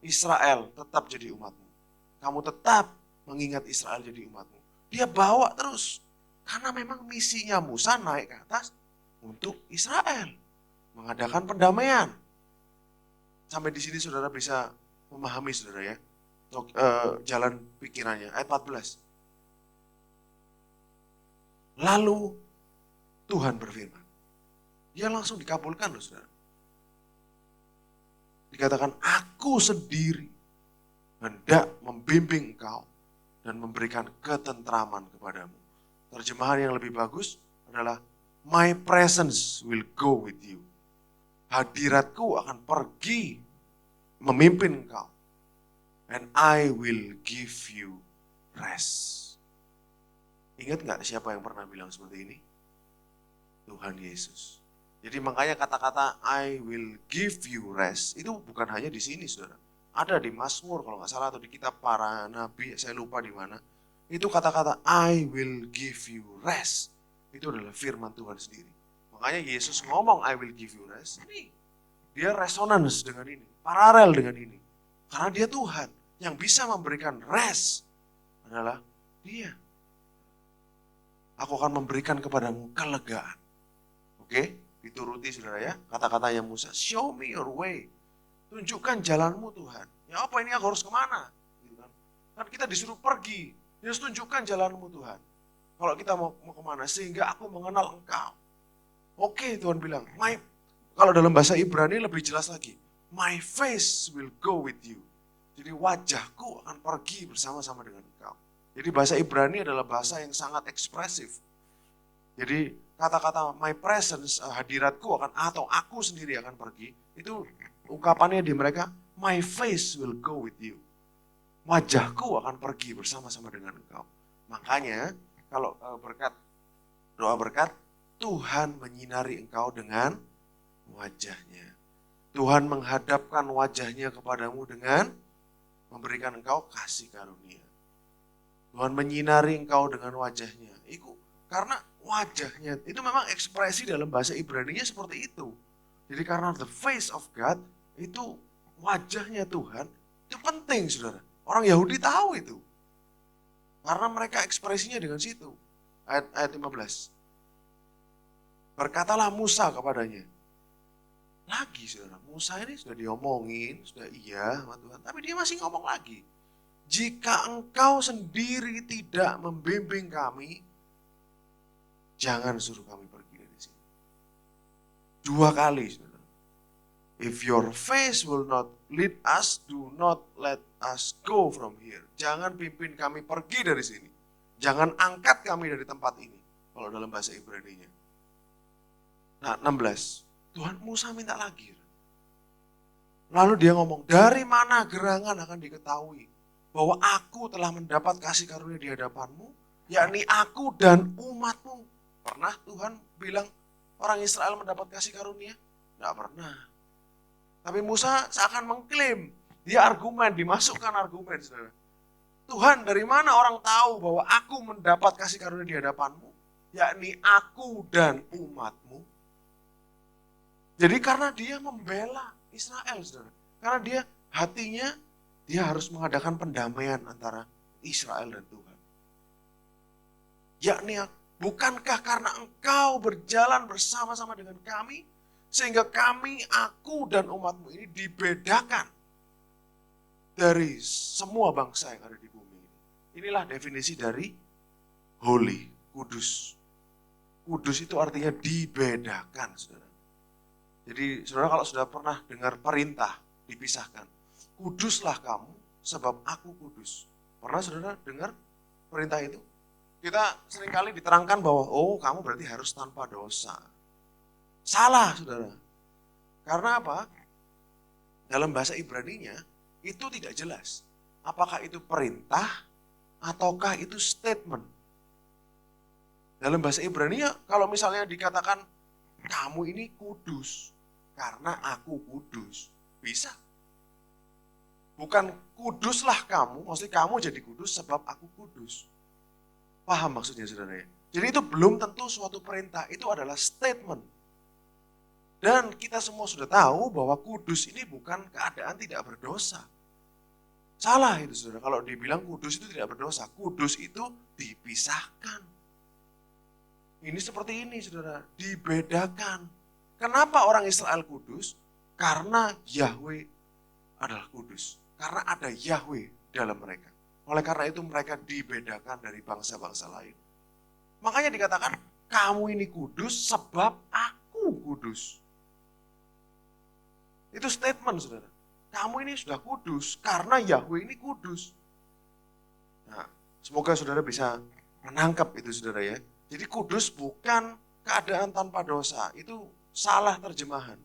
Israel tetap jadi umatmu. Kamu tetap mengingat Israel jadi umatmu. Dia bawa terus. Karena memang misinya Musa naik ke atas untuk Israel. Mengadakan pendamaian. Sampai di sini saudara bisa memahami saudara ya. Jalan pikirannya. Ayat 14. Lalu Tuhan berfirman. Dia langsung dikabulkan loh saudara. Dikatakan aku sendiri hendak membimbing engkau dan memberikan ketentraman kepadamu. Terjemahan yang lebih bagus adalah my presence will go with you. Hadiratku akan pergi memimpin engkau. And I will give you rest. Ingat gak siapa yang pernah bilang seperti ini? Tuhan Yesus. Jadi makanya kata-kata I will give you rest itu bukan hanya di sini saudara. Ada di Mazmur kalau gak salah atau di kitab para nabi, saya lupa di mana. Itu kata-kata I will give you rest. Itu adalah firman Tuhan sendiri. Makanya Yesus ngomong I will give you rest. Ini dia resonance dengan ini, paralel dengan ini. Karena dia Tuhan yang bisa memberikan rest adalah dia. Aku akan memberikan kepadamu kelegaan. Oke, dituruti saudara ya. Kata-katanya Musa, show me your way. Tunjukkan jalanmu Tuhan. Ya apa ini aku harus kemana? Kan kita disuruh pergi. Dia harus tunjukkan jalanmu Tuhan. Kalau kita mau kemana? Sehingga aku mengenal engkau. Oke Tuhan bilang, kalau dalam bahasa Ibrani lebih jelas lagi. My face will go with you. Jadi wajahku akan pergi bersama-sama dengan engkau. Jadi bahasa Ibrani adalah bahasa yang sangat ekspresif. Jadi kata-kata my presence, hadiratku akan atau aku sendiri akan pergi. Itu ungkapannya di mereka, my face will go with you. Wajahku akan pergi bersama-sama dengan engkau. Makanya kalau doa berkat, Tuhan menyinari engkau dengan wajahnya. Tuhan menghadapkan wajahnya kepadamu dengan memberikan engkau kasih karunia. Tuhan menyinari engkau dengan wajahnya. Itu karena wajahnya, itu memang ekspresi dalam bahasa Ibrani-nya seperti itu. Jadi karena the face of God, itu wajahnya Tuhan, itu penting saudara. Orang Yahudi tahu itu. Karena mereka ekspresinya dengan situ. Ayat 15. Berkatalah Musa kepadanya. Lagi saudara, Musa ini sudah diomongin, sudah iya sama Tuhan. Tapi dia masih ngomong lagi. Jika engkau sendiri tidak membimbing kami, jangan suruh kami pergi dari sini. 2 kali saudara. If your face will not lead us, do not let us go from here. Jangan pimpin kami pergi dari sini. Jangan angkat kami dari tempat ini. Kalau dalam bahasa Ibrani-nya. Nah 16. Tuhan Musa minta lagi. Lalu dia ngomong, dari mana gerangan akan diketahui bahwa aku telah mendapat kasih karunia di hadapanmu, yakni aku dan umatmu. Pernah Tuhan bilang orang Israel mendapat kasih karunia? Tidak pernah. Tapi Musa seakan mengklaim, dia dimasukkan argumen. Saudara. Tuhan, dari mana orang tahu bahwa aku mendapat kasih karunia di hadapanmu, yakni aku dan umatmu? Jadi karena dia membela Israel, saudara. Karena dia hatinya, dia harus mengadakan pendamaian antara Israel dan Tuhan. Yakni, bukankah karena engkau berjalan bersama-sama dengan kami, sehingga kami, aku dan umatmu ini dibedakan dari semua bangsa yang ada di bumi ini. Inilah definisi dari holy, kudus. Kudus itu artinya dibedakan, saudara. Jadi saudara kalau sudah pernah dengar perintah dipisahkan, kuduslah kamu sebab aku kudus. Pernah saudara dengar perintah itu? Kita seringkali diterangkan bahwa, oh kamu berarti harus tanpa dosa. Salah saudara. Karena apa? Dalam bahasa Ibraninya itu tidak jelas. Apakah itu perintah ataukah itu statement. Dalam bahasa Ibraninya kalau misalnya dikatakan kamu ini kudus karena aku kudus, bisa. Bukan kuduslah kamu, maksudnya kamu jadi kudus sebab aku kudus. Paham maksudnya saudara ya? Jadi itu belum tentu suatu perintah, itu adalah statement. Dan kita semua sudah tahu bahwa kudus ini bukan keadaan tidak berdosa. Salah itu saudara, kalau dibilang kudus itu tidak berdosa. Kudus itu dipisahkan. Ini seperti ini saudara, dibedakan. Kenapa orang Israel kudus? Karena Yahweh adalah kudus. Karena ada Yahweh dalam mereka. Oleh karena itu mereka dibedakan dari bangsa-bangsa lain. Makanya dikatakan, kamu ini kudus sebab aku kudus. Itu statement saudara. Kamu ini sudah kudus karena Yahweh ini kudus. Nah, semoga saudara bisa menangkap itu saudara ya. Jadi kudus bukan keadaan tanpa dosa. Itu salah terjemahan.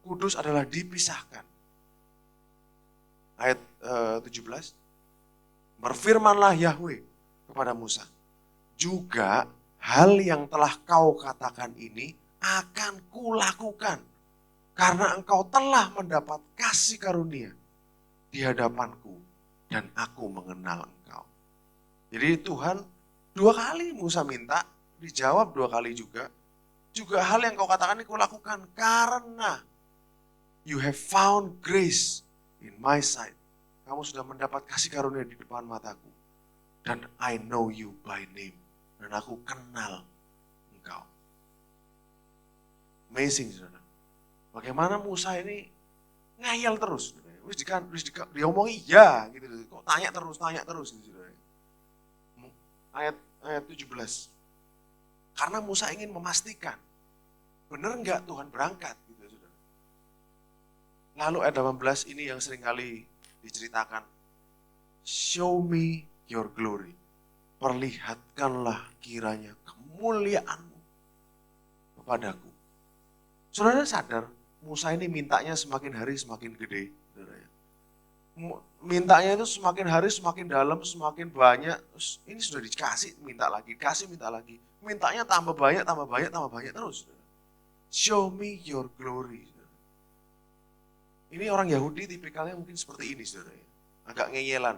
Kudus adalah dipisahkan. Ayat 17. Berfirmanlah Yahweh kepada Musa. Juga hal yang telah kau katakan ini akan kulakukan. Karena engkau telah mendapat kasih karunia di hadapanku dan aku mengenal engkau. Jadi Tuhan 2 kali Musa minta, dijawab 2 kali juga. Juga hal yang kau katakan ini kulakukan karena you have found grace in my sight. Kamu sudah mendapat kasih karunia di depan mataku. Dan I know you by name. Dan aku kenal engkau. Amazing, saudara. Bagaimana Musa ini ngayal terus. Dia ngomongi ya gitu. Kok tanya terus gitu, saudara. Ayat 17. Karena Musa ingin memastikan. Benar enggak Tuhan berangkat gitu, saudara. Lalu ayat 18 ini yang seringkali diceritakan. Show me your glory. Perlihatkanlah kiranya kemuliaanmu kepadaku. Saudara sadar, Musa ini mintanya semakin hari semakin gede. Mintanya itu semakin hari semakin dalam, semakin banyak. Ini sudah dikasih, minta lagi, minta lagi. Mintanya tambah banyak terus. Show me your glory. Ini orang Yahudi tipikalnya mungkin seperti ini, saudara. Agak ngeyelan.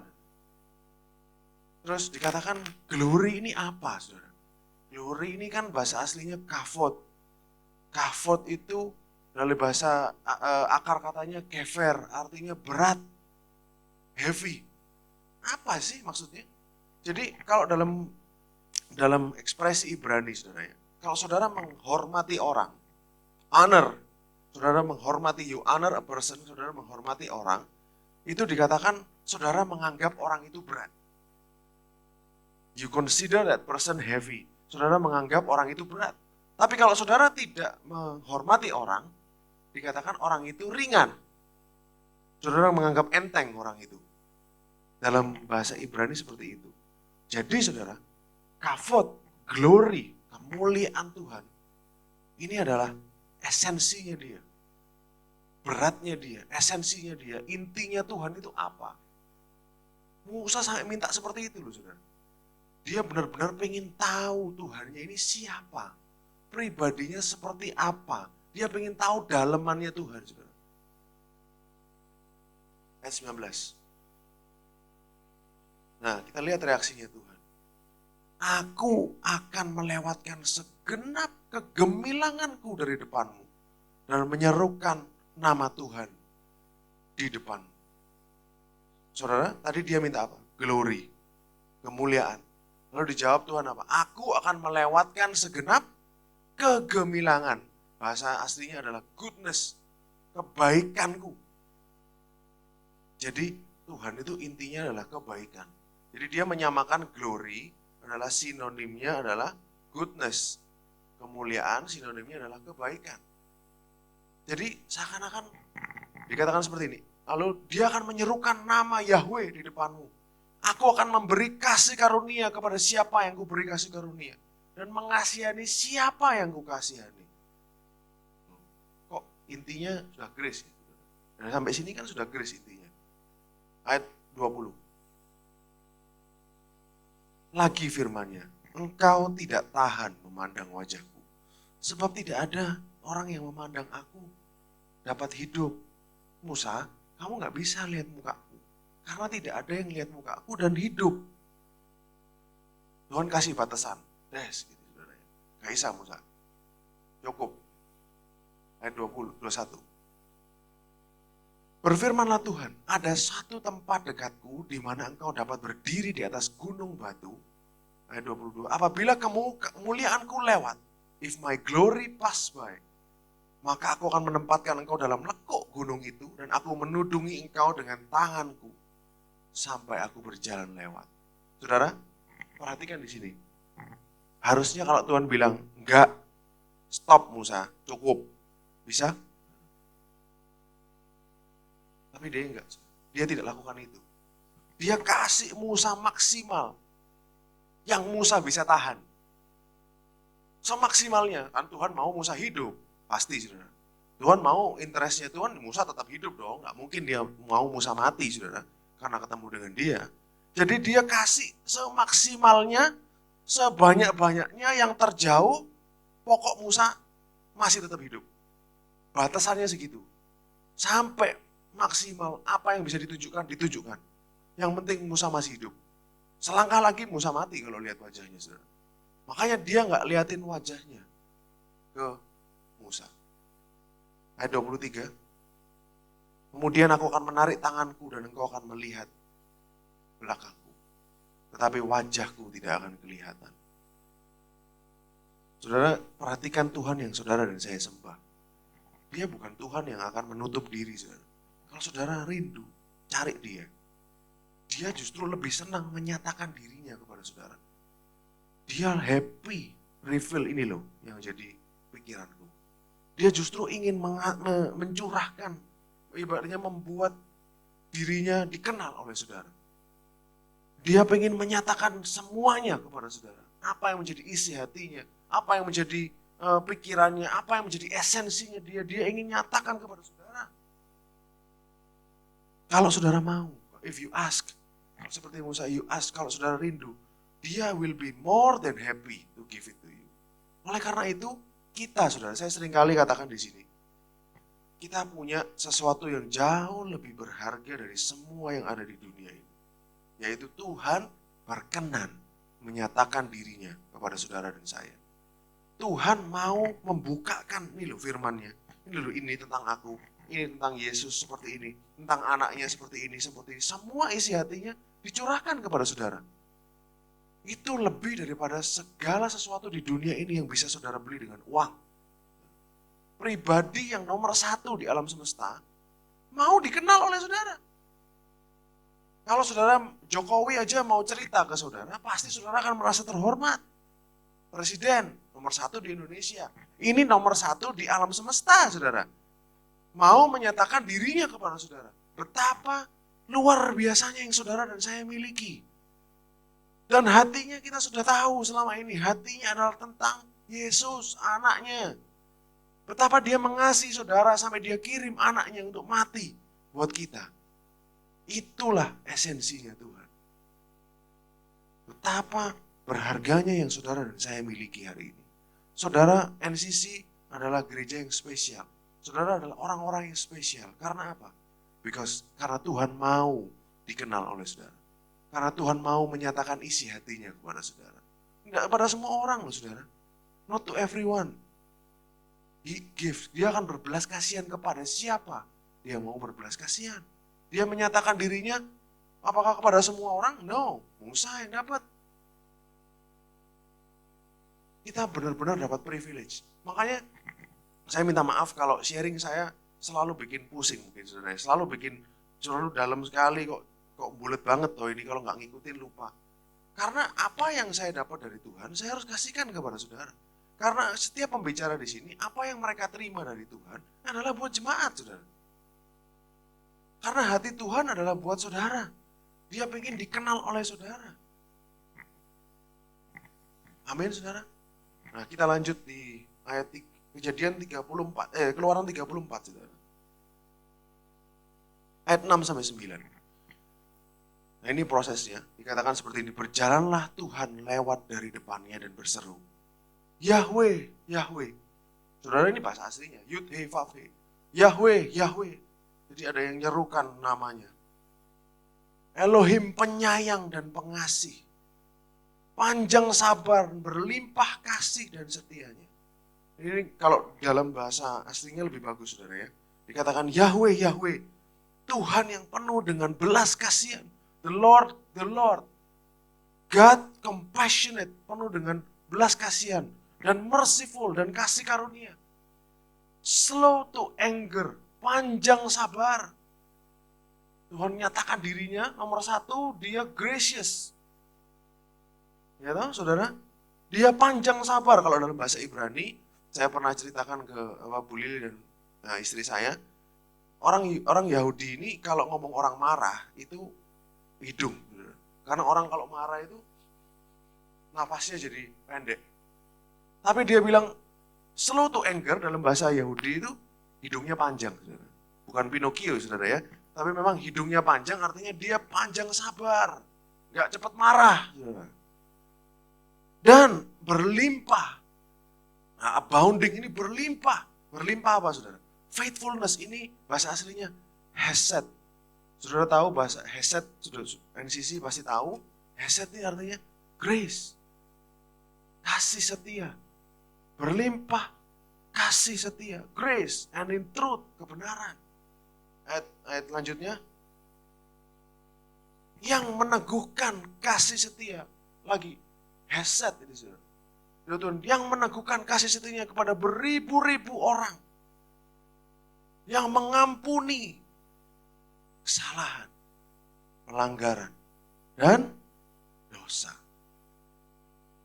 Terus dikatakan glory ini apa, saudara? Glory ini kan bahasa aslinya kavod. Kavod itu dari bahasa akar katanya kefer, artinya berat, heavy. Apa sih maksudnya? Jadi kalau dalam ekspresi Ibrani, saudara, kalau saudara menghormati orang, honor, saudara menghormati, you honor a person, saudara menghormati orang, itu dikatakan saudara menganggap orang itu berat. You consider that person heavy. Saudara menganggap orang itu berat. Tapi kalau saudara tidak menghormati orang, dikatakan orang itu ringan. Saudara menganggap enteng orang itu. Dalam bahasa Ibrani seperti itu. Jadi saudara, kavod, glory, kemuliaan Tuhan, ini adalah esensinya dia. Beratnya dia, esensinya dia, intinya Tuhan itu apa? Musa sampai minta seperti itu loh saudara. Dia benar-benar pengen tahu Tuhannya ini siapa. Pribadinya seperti apa. Dia pengen tahu dalemannya Tuhan. Saudara. Ayat 19. Nah kita lihat reaksinya Tuhan. Aku akan melewatkan segenap kegemilanganku dari depanmu. Dan menyerukan nama Tuhan di depanmu. Saudara, tadi dia minta apa? Glory, kemuliaan. Lalu dijawab Tuhan apa? Aku akan melewatkan segenap kegemilangan. Bahasa aslinya adalah goodness, kebaikanku. Jadi Tuhan itu intinya adalah kebaikan. Jadi dia menyamakan glory adalah sinonimnya adalah goodness. Kemuliaan sinonimnya adalah kebaikan. Jadi seakan-akan dikatakan seperti ini. Lalu dia akan menyerukan nama Yahweh di depanmu. Aku akan memberi kasih karunia kepada siapa yang kuberi kasih karunia. Dan mengasihani siapa yang kukasihani. Kok intinya sudah grace. Dan sampai sini kan sudah grace intinya. Ayat 20. Lagi firman-Nya, engkau tidak tahan memandang wajahku, sebab tidak ada orang yang memandang aku dapat hidup. Musa, kamu nggak bisa lihat mukaku, karena tidak ada yang lihat mukaku dan hidup. Tuhan kasih batasan, gitu, saudara. Gak bisa Musa, cukup. Ayat 21. Berfirmanlah Tuhan, ada satu tempat dekatku di mana engkau dapat berdiri di atas gunung batu. Ayat 22. Apabila kemuliaanku lewat, if my glory pass by, maka aku akan menempatkan engkau dalam lekuk gunung itu dan aku menudungi engkau dengan tanganku sampai aku berjalan lewat. Saudara, perhatikan di sini. Harusnya kalau Tuhan bilang, enggak, stop Musa, cukup. Bisa? Tapi dia enggak, dia tidak lakukan itu. Dia kasih Musa maksimal yang Musa bisa tahan. Semaksimalnya, kan Tuhan mau Musa hidup, pasti saudara. Tuhan mau interestnya Tuhan, Musa tetap hidup dong, nggak mungkin dia mau Musa mati saudara, karena ketemu dengan dia. Jadi dia kasih semaksimalnya, sebanyak-banyaknya yang terjauh, pokok Musa masih tetap hidup. Batasannya segitu. Sampai maksimal apa yang bisa ditunjukkan. Yang penting Musa masih hidup. Selangkah lagi Musa mati kalau lihat wajahnya, saudara. Makanya dia nggak liatin wajahnya ke Musa. Ayat 23. Kemudian aku akan menarik tanganku dan engkau akan melihat belakangku. Tetapi wajahku tidak akan kelihatan. Saudara, perhatikan Tuhan yang saudara dan saya sembah. Dia bukan Tuhan yang akan menutup diri, saudara. Kalau saudara rindu, cari dia. Dia justru lebih senang menyatakan dirinya kepada saudara. Dia happy, reveal ini loh yang jadi pikiranku. Dia justru ingin mencurahkan, ibaratnya membuat dirinya dikenal oleh saudara. Dia pengen menyatakan semuanya kepada saudara. Apa yang menjadi isi hatinya, apa yang menjadi pikirannya, apa yang menjadi esensinya dia ingin nyatakan kepada saudara. Kalau saudara mau, if you ask, seperti Musa, you ask, kalau saudara rindu, dia will be more than happy to give it to you. Oleh karena itu, kita saudara, saya sering kali katakan di sini, kita punya sesuatu yang jauh lebih berharga dari semua yang ada di dunia ini. Yaitu Tuhan berkenan menyatakan dirinya kepada saudara dan saya. Tuhan mau membukakan, ini loh firman-Nya, ini tentang aku, ini tentang Yesus seperti ini, tentang anaknya seperti ini, semua isi hatinya dicurahkan kepada saudara. Itu lebih daripada segala sesuatu di dunia ini yang bisa saudara beli dengan uang. Pribadi yang nomor satu di alam semesta mau dikenal oleh saudara. Kalau saudara Jokowi aja mau cerita ke saudara, pasti saudara akan merasa terhormat. Presiden nomor satu di Indonesia, ini nomor satu di alam semesta saudara. Mau menyatakan dirinya kepada saudara. Betapa luar biasanya yang saudara dan saya miliki. Dan hatinya kita sudah tahu selama ini. Hatinya adalah tentang Yesus, anaknya. Betapa dia mengasihi saudara sampai dia kirim anaknya untuk mati buat kita. Itulah esensinya Tuhan. Betapa berharganya yang saudara dan saya miliki hari ini. Saudara, NCC adalah gereja yang spesial. Saudara adalah orang-orang yang spesial. Karena apa? Karena Tuhan mau dikenal oleh saudara. Karena Tuhan mau menyatakan isi hatinya kepada saudara. Tidak kepada semua orang loh saudara. Not to everyone. He gives. Dia akan berbelas kasihan kepada siapa dia mau berbelas kasihan. Dia menyatakan dirinya apakah kepada semua orang? No. Musa yang dapat. Kita benar-benar dapat privilege. Makanya saya minta maaf kalau sharing saya selalu bikin pusing mungkin saudara. Selalu dalam sekali kok bulet banget toh ini kalau nggak ngikutin lupa. Karena apa yang saya dapat dari Tuhan, saya harus kasihkan kepada saudara. Karena setiap pembicara di sini, apa yang mereka terima dari Tuhan adalah buat jemaat saudara. Karena hati Tuhan adalah buat saudara. Dia ingin dikenal oleh saudara. Amin saudara. Nah kita lanjut di ayat Kejadian 34, Keluaran 34, saudara. Ayat 6 sampai 9. Nah ini prosesnya, dikatakan seperti ini, berjalanlah Tuhan lewat dari depannya dan berseru, Yahweh, Yahweh. Saudara ini bahasa aslinya, Yud He Vav He. Yahweh, Yahweh. Jadi ada yang nyerukan namanya. Elohim penyayang dan pengasih. Panjang sabar, berlimpah kasih dan setianya. Ini kalau dalam bahasa aslinya lebih bagus, saudara ya. Dikatakan Yahweh, Yahweh. Tuhan yang penuh dengan belas kasihan. The Lord, the Lord. God compassionate, penuh dengan belas kasihan. Dan merciful, dan kasih karunia. Slow to anger, panjang sabar. Tuhan nyatakan dirinya, nomor satu, dia gracious. Ya tahu, saudara? Dia panjang sabar. Kalau dalam bahasa Ibrani, saya pernah ceritakan ke Bu Lili dan istri saya, orang Yahudi ini kalau ngomong orang marah, itu hidung. Karena orang kalau marah itu, nafasnya jadi pendek. Tapi dia bilang, slow to anger dalam bahasa Yahudi itu hidungnya panjang, saudara. Bukan Pinocchio, saudara ya. Tapi memang hidungnya panjang artinya dia panjang sabar. Gak cepat marah, saudara. Dan berlimpah. Nah, abounding ini berlimpah. Berlimpah apa, saudara? Faithfulness ini bahasa aslinya hesed. Saudara tahu bahasa hesed, saudara NCC pasti tahu. Hesed ini artinya grace. Kasih setia. Berlimpah kasih setia, grace and in truth, kebenaran. Ayat lanjutnya, yang meneguhkan kasih setia, lagi hesed ini saudara. Tuhan, yang meneguhkan kasih setianya kepada beribu-ribu orang, yang mengampuni kesalahan, pelanggaran, dan dosa.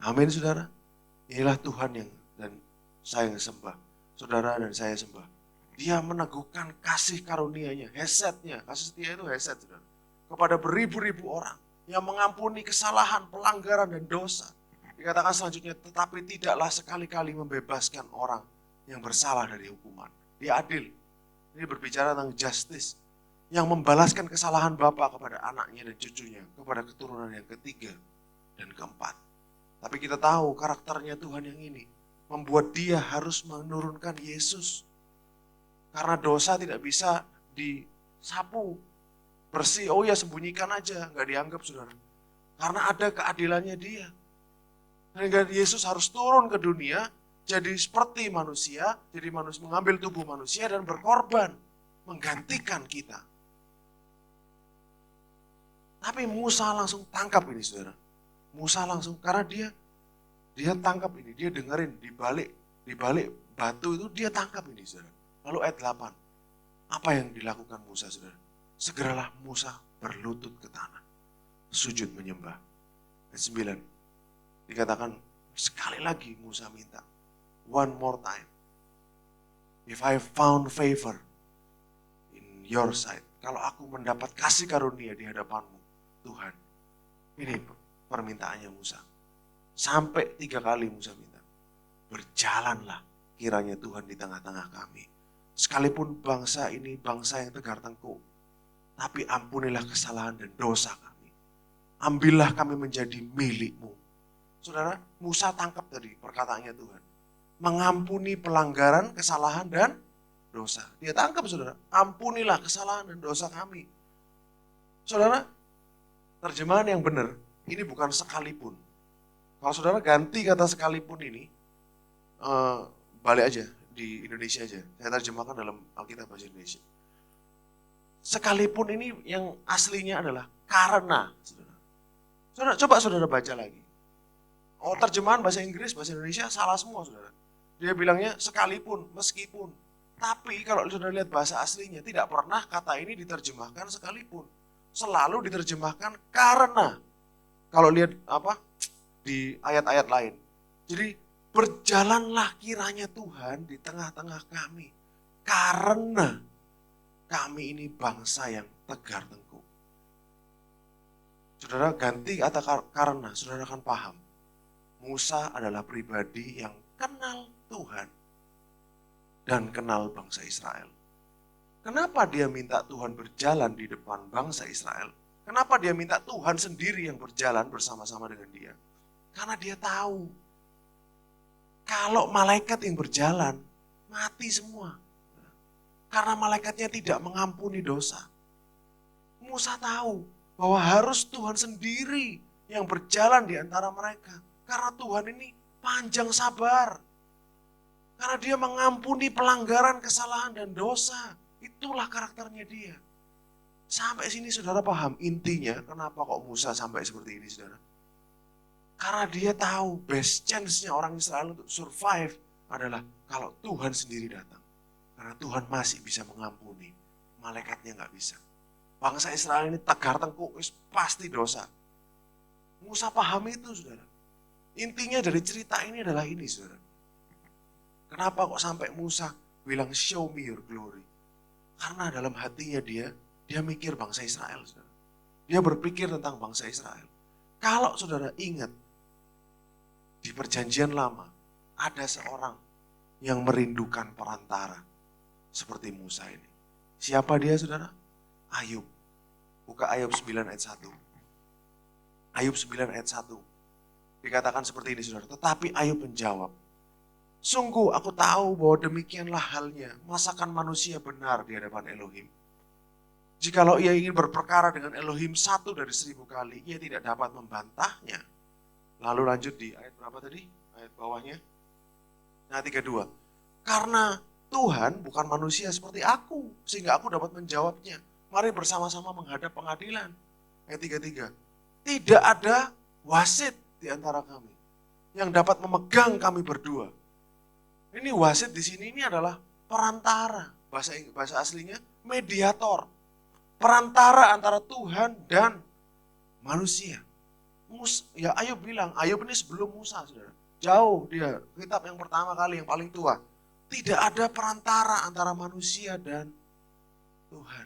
Amin saudara. Inilah Tuhan yang dan saya yang sembah, saudara dan saya sembah. Dia meneguhkan kasih karunia-Nya, hesednya, kasih setia itu hesed, saudara. Kepada beribu-ribu orang yang mengampuni kesalahan, pelanggaran dan dosa. Dikatakan selanjutnya, tetapi tidaklah sekali-kali membebaskan orang yang bersalah dari hukuman. Dia adil. Ini berbicara tentang justice. Yang membalaskan kesalahan Bapa kepada anaknya dan cucunya, kepada keturunan yang ketiga dan keempat. Tapi kita tahu karakternya Tuhan yang ini membuat dia harus menurunkan Yesus. Karena dosa tidak bisa disapu, bersih, oh ya sembunyikan aja, nggak dianggap saudara. Karena ada keadilannya dia. Sehingga Yesus harus turun ke dunia, jadi seperti manusia, jadi manusia mengambil tubuh manusia dan berkorban, menggantikan kita. Tapi Musa langsung tangkap ini saudara. Musa langsung, karena dia tangkap ini, dia dengerin di balik batu itu dia tangkap ini saudara. Lalu ayat 8, apa yang dilakukan Musa saudara? Segeralah Musa berlutut ke tanah, sujud menyembah. Ayat 9, dikatakan sekali lagi Musa minta, one more time. If I found favor in your sight, kalau aku mendapat kasih karunia di hadapanmu, Tuhan. Ini permintaannya Musa. Sampai 3 kali Musa minta. Berjalanlah kiranya Tuhan di tengah-tengah kami. Sekalipun bangsa ini bangsa yang tegar tengkuk, tapi ampunilah kesalahan dan dosa kami. Ambillah kami menjadi milik-Mu. Saudara, Musa tangkap tadi perkataannya Tuhan. Mengampuni pelanggaran, kesalahan, dan dosa. Dia tangkap saudara, ampunilah kesalahan dan dosa kami. Saudara, terjemahan yang benar, ini bukan sekalipun. Kalau saudara ganti kata sekalipun ini, balik aja di Indonesia aja. Saya terjemahkan dalam Alkitab bahasa Indonesia. Sekalipun ini yang aslinya adalah karena. Saudara, coba saudara baca lagi. Oh, terjemahan bahasa Inggris, bahasa Indonesia salah semua saudara. Dia bilangnya sekalipun, meskipun. Tapi kalau saudara lihat bahasa aslinya, tidak pernah kata ini diterjemahkan sekalipun. Selalu diterjemahkan karena. Kalau lihat di ayat-ayat lain. Jadi berjalanlah kiranya Tuhan di tengah-tengah kami. Karena kami ini bangsa yang tegar tengkuk. Saudara ganti kata karena, saudara akan paham. Musa adalah pribadi yang kenal Tuhan. dan kenal bangsa Israel. Kenapa dia minta Tuhan berjalan di depan bangsa Israel? Kenapa dia minta Tuhan sendiri yang berjalan bersama-sama dengan dia? Karena dia tahu, kalau malaikat yang berjalan, mati semua. Karena malaikatnya tidak mengampuni dosa. Musa tahu bahwa harus Tuhan sendiri yang berjalan di antara mereka. Karena Tuhan ini panjang sabar. Karena dia mengampuni pelanggaran, kesalahan, dan dosa. Itulah karakternya dia. Sampai sini saudara paham intinya kenapa kok Musa sampai seperti ini saudara. Karena dia tahu best chance-nya orang Israel untuk survive adalah kalau Tuhan sendiri datang. Karena Tuhan masih bisa mengampuni. Malaikatnya nggak bisa. Bangsa Israel ini tegar tengkuk, pasti dosa. Musa paham itu saudara. Intinya dari cerita ini adalah ini saudara. Kenapa kok sampai Musa bilang show me your glory? Karena dalam hatinya dia mikir bangsa Israel saudara. Dia berpikir tentang bangsa Israel. Kalau saudara ingat, di perjanjian lama ada seorang yang merindukan perantara seperti Musa ini. Siapa dia saudara? Ayub. Buka Ayub 9 ayat 1. Ayub 9 ayat 1. Dikatakan seperti ini saudara. Tetapi Ayub menjawab, sungguh aku tahu bahwa demikianlah halnya masakan manusia benar di hadapan Elohim. Jikalau ia ingin berperkara dengan Elohim 1 dari 1000 kali, ia tidak dapat membantahnya. Lalu lanjut di ayat berapa tadi? Ayat bawahnya. Nah 32. Karena Tuhan bukan manusia seperti aku, sehingga aku dapat menjawabnya. Mari bersama-sama menghadap pengadilan. Ayat 33. Tidak ada wasit di antara kami yang dapat memegang kami berdua. Ini wasit di sini ini adalah perantara. Bahasa aslinya mediator. Perantara antara Tuhan dan manusia. Ya Ayub bilang, Ayub ini sebelum Musa saudara. Jauh dia, kitab yang pertama kali, yang paling tua. Tidak ada perantara antara manusia dan Tuhan.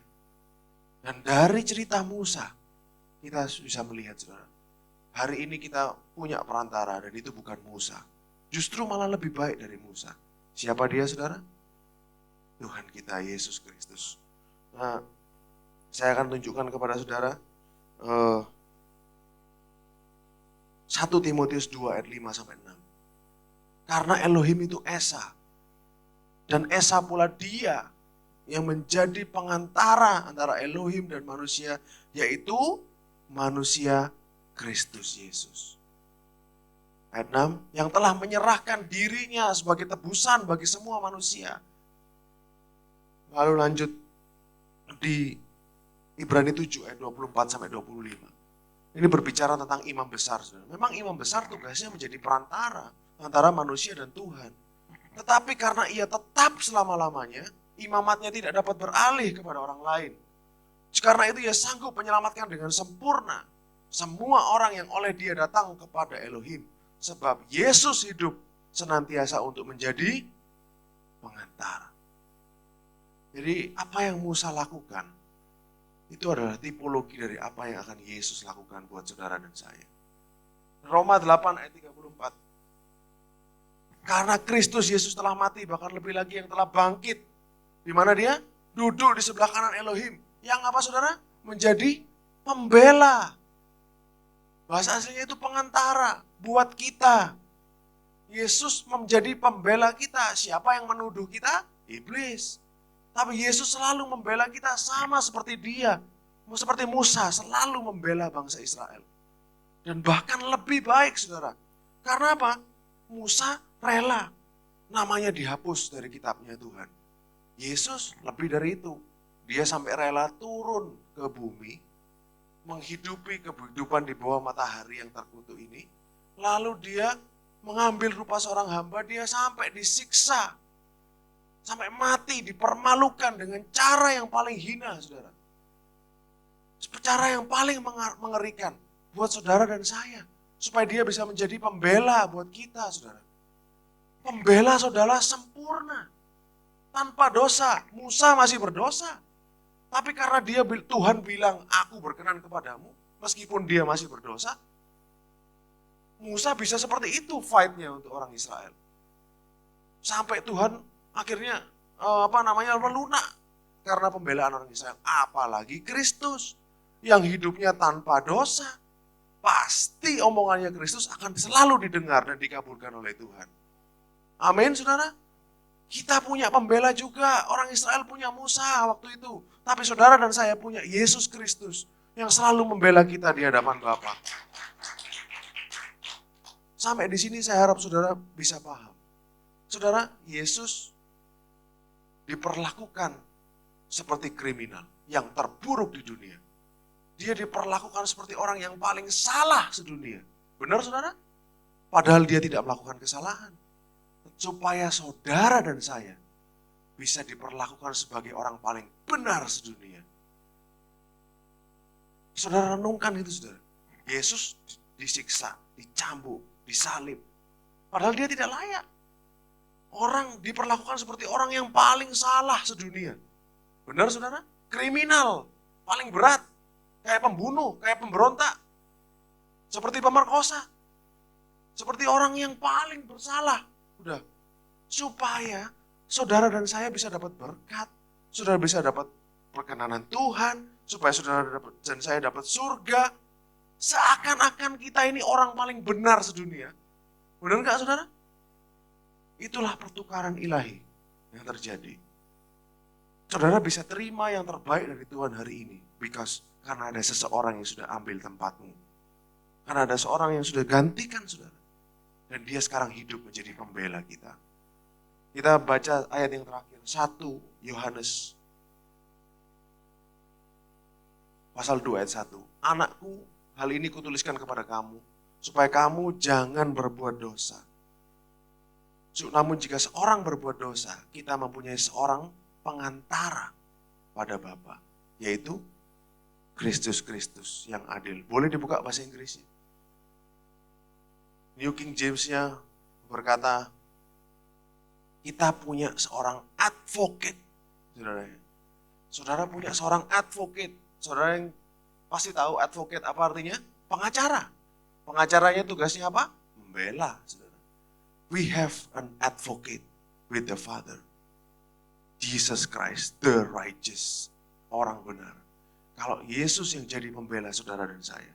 Dan dari cerita Musa, kita bisa melihat saudara. Hari ini kita punya perantara dan itu bukan Musa. Justru malah lebih baik dari Musa. Siapa dia saudara? Tuhan kita Yesus Kristus. Nah, saya akan tunjukkan kepada saudara 1 Timotius 2 ayat 5-6. Karena Elohim itu Esa. Dan Esa pula dia yang menjadi pengantara antara Elohim dan manusia, yaitu manusia Kristus Yesus. Ayat 6, yang telah menyerahkan dirinya sebagai tebusan bagi semua manusia. Lalu lanjut di Ibrani 7 ayat 24-25. Ini berbicara tentang imam besar. Memang imam besar tugasnya menjadi perantara antara manusia dan Tuhan. Tetapi karena ia tetap selama-lamanya, imamatnya tidak dapat beralih kepada orang lain. Karena itu ia sanggup menyelamatkan dengan sempurna semua orang yang oleh dia datang kepada Elohim. Sebab Yesus hidup senantiasa untuk menjadi pengantara. Jadi apa yang Musa lakukan, itu adalah tipologi dari apa yang akan Yesus lakukan buat saudara dan saya. Roma 8 ayat 34. Karena Kristus Yesus telah mati, bahkan lebih lagi yang telah bangkit. Di mana dia? Duduk di sebelah kanan Elohim. Yang apa saudara? Menjadi pembela. Bahasa aslinya itu pengantara buat kita. Yesus menjadi pembela kita. Siapa yang menuduh kita? Iblis. Tapi Yesus selalu membela kita sama seperti dia. Seperti Musa selalu membela bangsa Israel. Dan bahkan lebih baik saudara. Karena apa? Musa rela namanya dihapus dari kitabnya Tuhan. Yesus lebih dari itu. Dia sampai rela turun ke bumi. Menghidupi kehidupan di bawah matahari yang terkutuk ini. Lalu dia mengambil rupa seorang hamba. Dia sampai disiksa. Sampai mati, dipermalukan dengan cara yang paling hina, saudara. Cara yang paling mengerikan buat saudara dan saya. Supaya dia bisa menjadi pembela buat kita, saudara. Pembela saudara sempurna. Tanpa dosa. Musa masih berdosa. Tapi karena Tuhan bilang, aku berkenan kepadamu. Meskipun dia masih berdosa. Musa bisa seperti itu fight-nya untuk orang Israel. Sampai Tuhan akhirnya melunak karena pembelaan orang Israel. Apalagi Kristus yang hidupnya tanpa dosa. Pasti omongannya Kristus akan selalu didengar dan dikabulkan oleh Tuhan. Amin, saudara. Kita punya pembela juga. Orang Israel punya Musa waktu itu. Tapi saudara dan saya punya Yesus Kristus yang selalu membela kita di hadapan Bapa. Sampai di sini saya harap saudara bisa paham. Saudara, Yesus diperlakukan seperti kriminal yang terburuk di dunia. Dia diperlakukan seperti orang yang paling salah sedunia. Benar saudara? Padahal dia tidak melakukan kesalahan. Supaya saudara dan saya bisa diperlakukan sebagai orang paling benar sedunia. Saudara renungkan itu saudara. Yesus disiksa, dicambuk, disalib. Padahal dia tidak layak. Orang diperlakukan seperti orang yang paling salah sedunia. Benar saudara? Kriminal, paling berat. Kayak pembunuh, kayak pemberontak. Seperti pemerkosa. Seperti orang yang paling bersalah. Udah. Supaya saudara dan saya bisa dapat berkat. Saudara bisa dapat perkenanan Tuhan. Supaya saudara dan saya dapat surga. Seakan-akan kita ini orang paling benar sedunia. Benar gak saudara? Itulah pertukaran ilahi yang terjadi. Saudara bisa terima yang terbaik dari Tuhan hari ini. Karena ada seseorang yang sudah ambil tempatmu. Karena ada seorang yang sudah gantikan saudara. Dan dia sekarang hidup menjadi pembela kita. Kita baca ayat yang terakhir. 1 Yohanes. Pasal 2 ayat 1. Anakku, hal ini kutuliskan kepada kamu. Supaya kamu jangan berbuat dosa. Namun jika seorang berbuat dosa, kita mempunyai seorang pengantara pada Bapa. Yaitu Kristus yang adil. Boleh dibuka bahasa Inggrisnya. New King James-nya berkata, kita punya seorang advocate. Saudara punya seorang advocate. Saudara yang pasti tahu advocate apa artinya? Pengacara. Pengacaranya tugasnya apa? Membela. Saudara. We have an advocate with the Father. Jesus Christ, the righteous. Orang benar. Kalau Yesus yang jadi pembela saudara dan saya,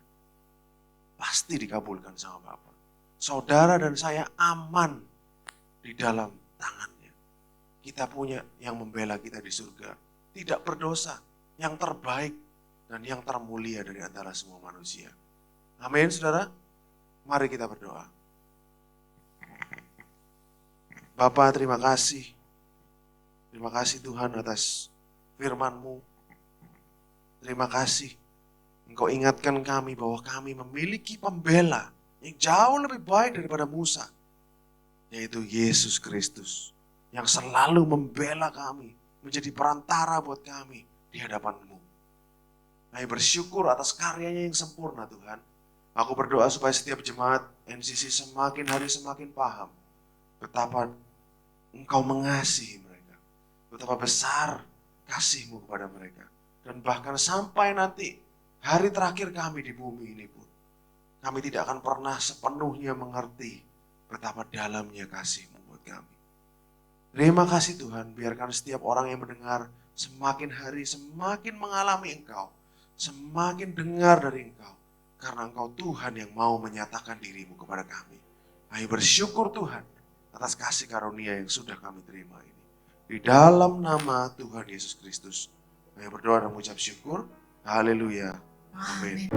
pasti dikabulkan sama Bapa. Saudara dan saya aman di dalam tangannya. Kita punya yang membela kita di surga. Tidak berdosa, yang terbaik dan yang termulia dari antara semua manusia. Amin saudara. Mari kita berdoa. Bapa, terima kasih. Terima kasih Tuhan atas firman-Mu. Terima kasih. Engkau ingatkan kami bahwa kami memiliki pembela yang jauh lebih baik daripada Musa. Yaitu Yesus Kristus. Yang selalu membela kami. Menjadi perantara buat kami di hadapan-Mu. Kami bersyukur atas karyanya yang sempurna Tuhan. Aku berdoa supaya setiap jemaat NCC semakin hari semakin paham. Betapa Engkau mengasihi mereka. Betapa besar kasih-Mu kepada mereka. Dan bahkan sampai nanti hari terakhir kami di bumi ini pun. Kami tidak akan pernah sepenuhnya mengerti betapa dalamnya kasih-Mu buat kami. Terima kasih Tuhan, biarkan setiap orang yang mendengar semakin hari semakin mengalami Engkau. Semakin dengar dari Engkau. Karena Engkau Tuhan yang mau menyatakan diri-Mu kepada kami. Kami bersyukur Tuhan atas kasih karunia yang sudah kami terima ini. Di dalam nama Tuhan Yesus Kristus. Kami berdoa dan mengucap syukur. Haleluya. Amin.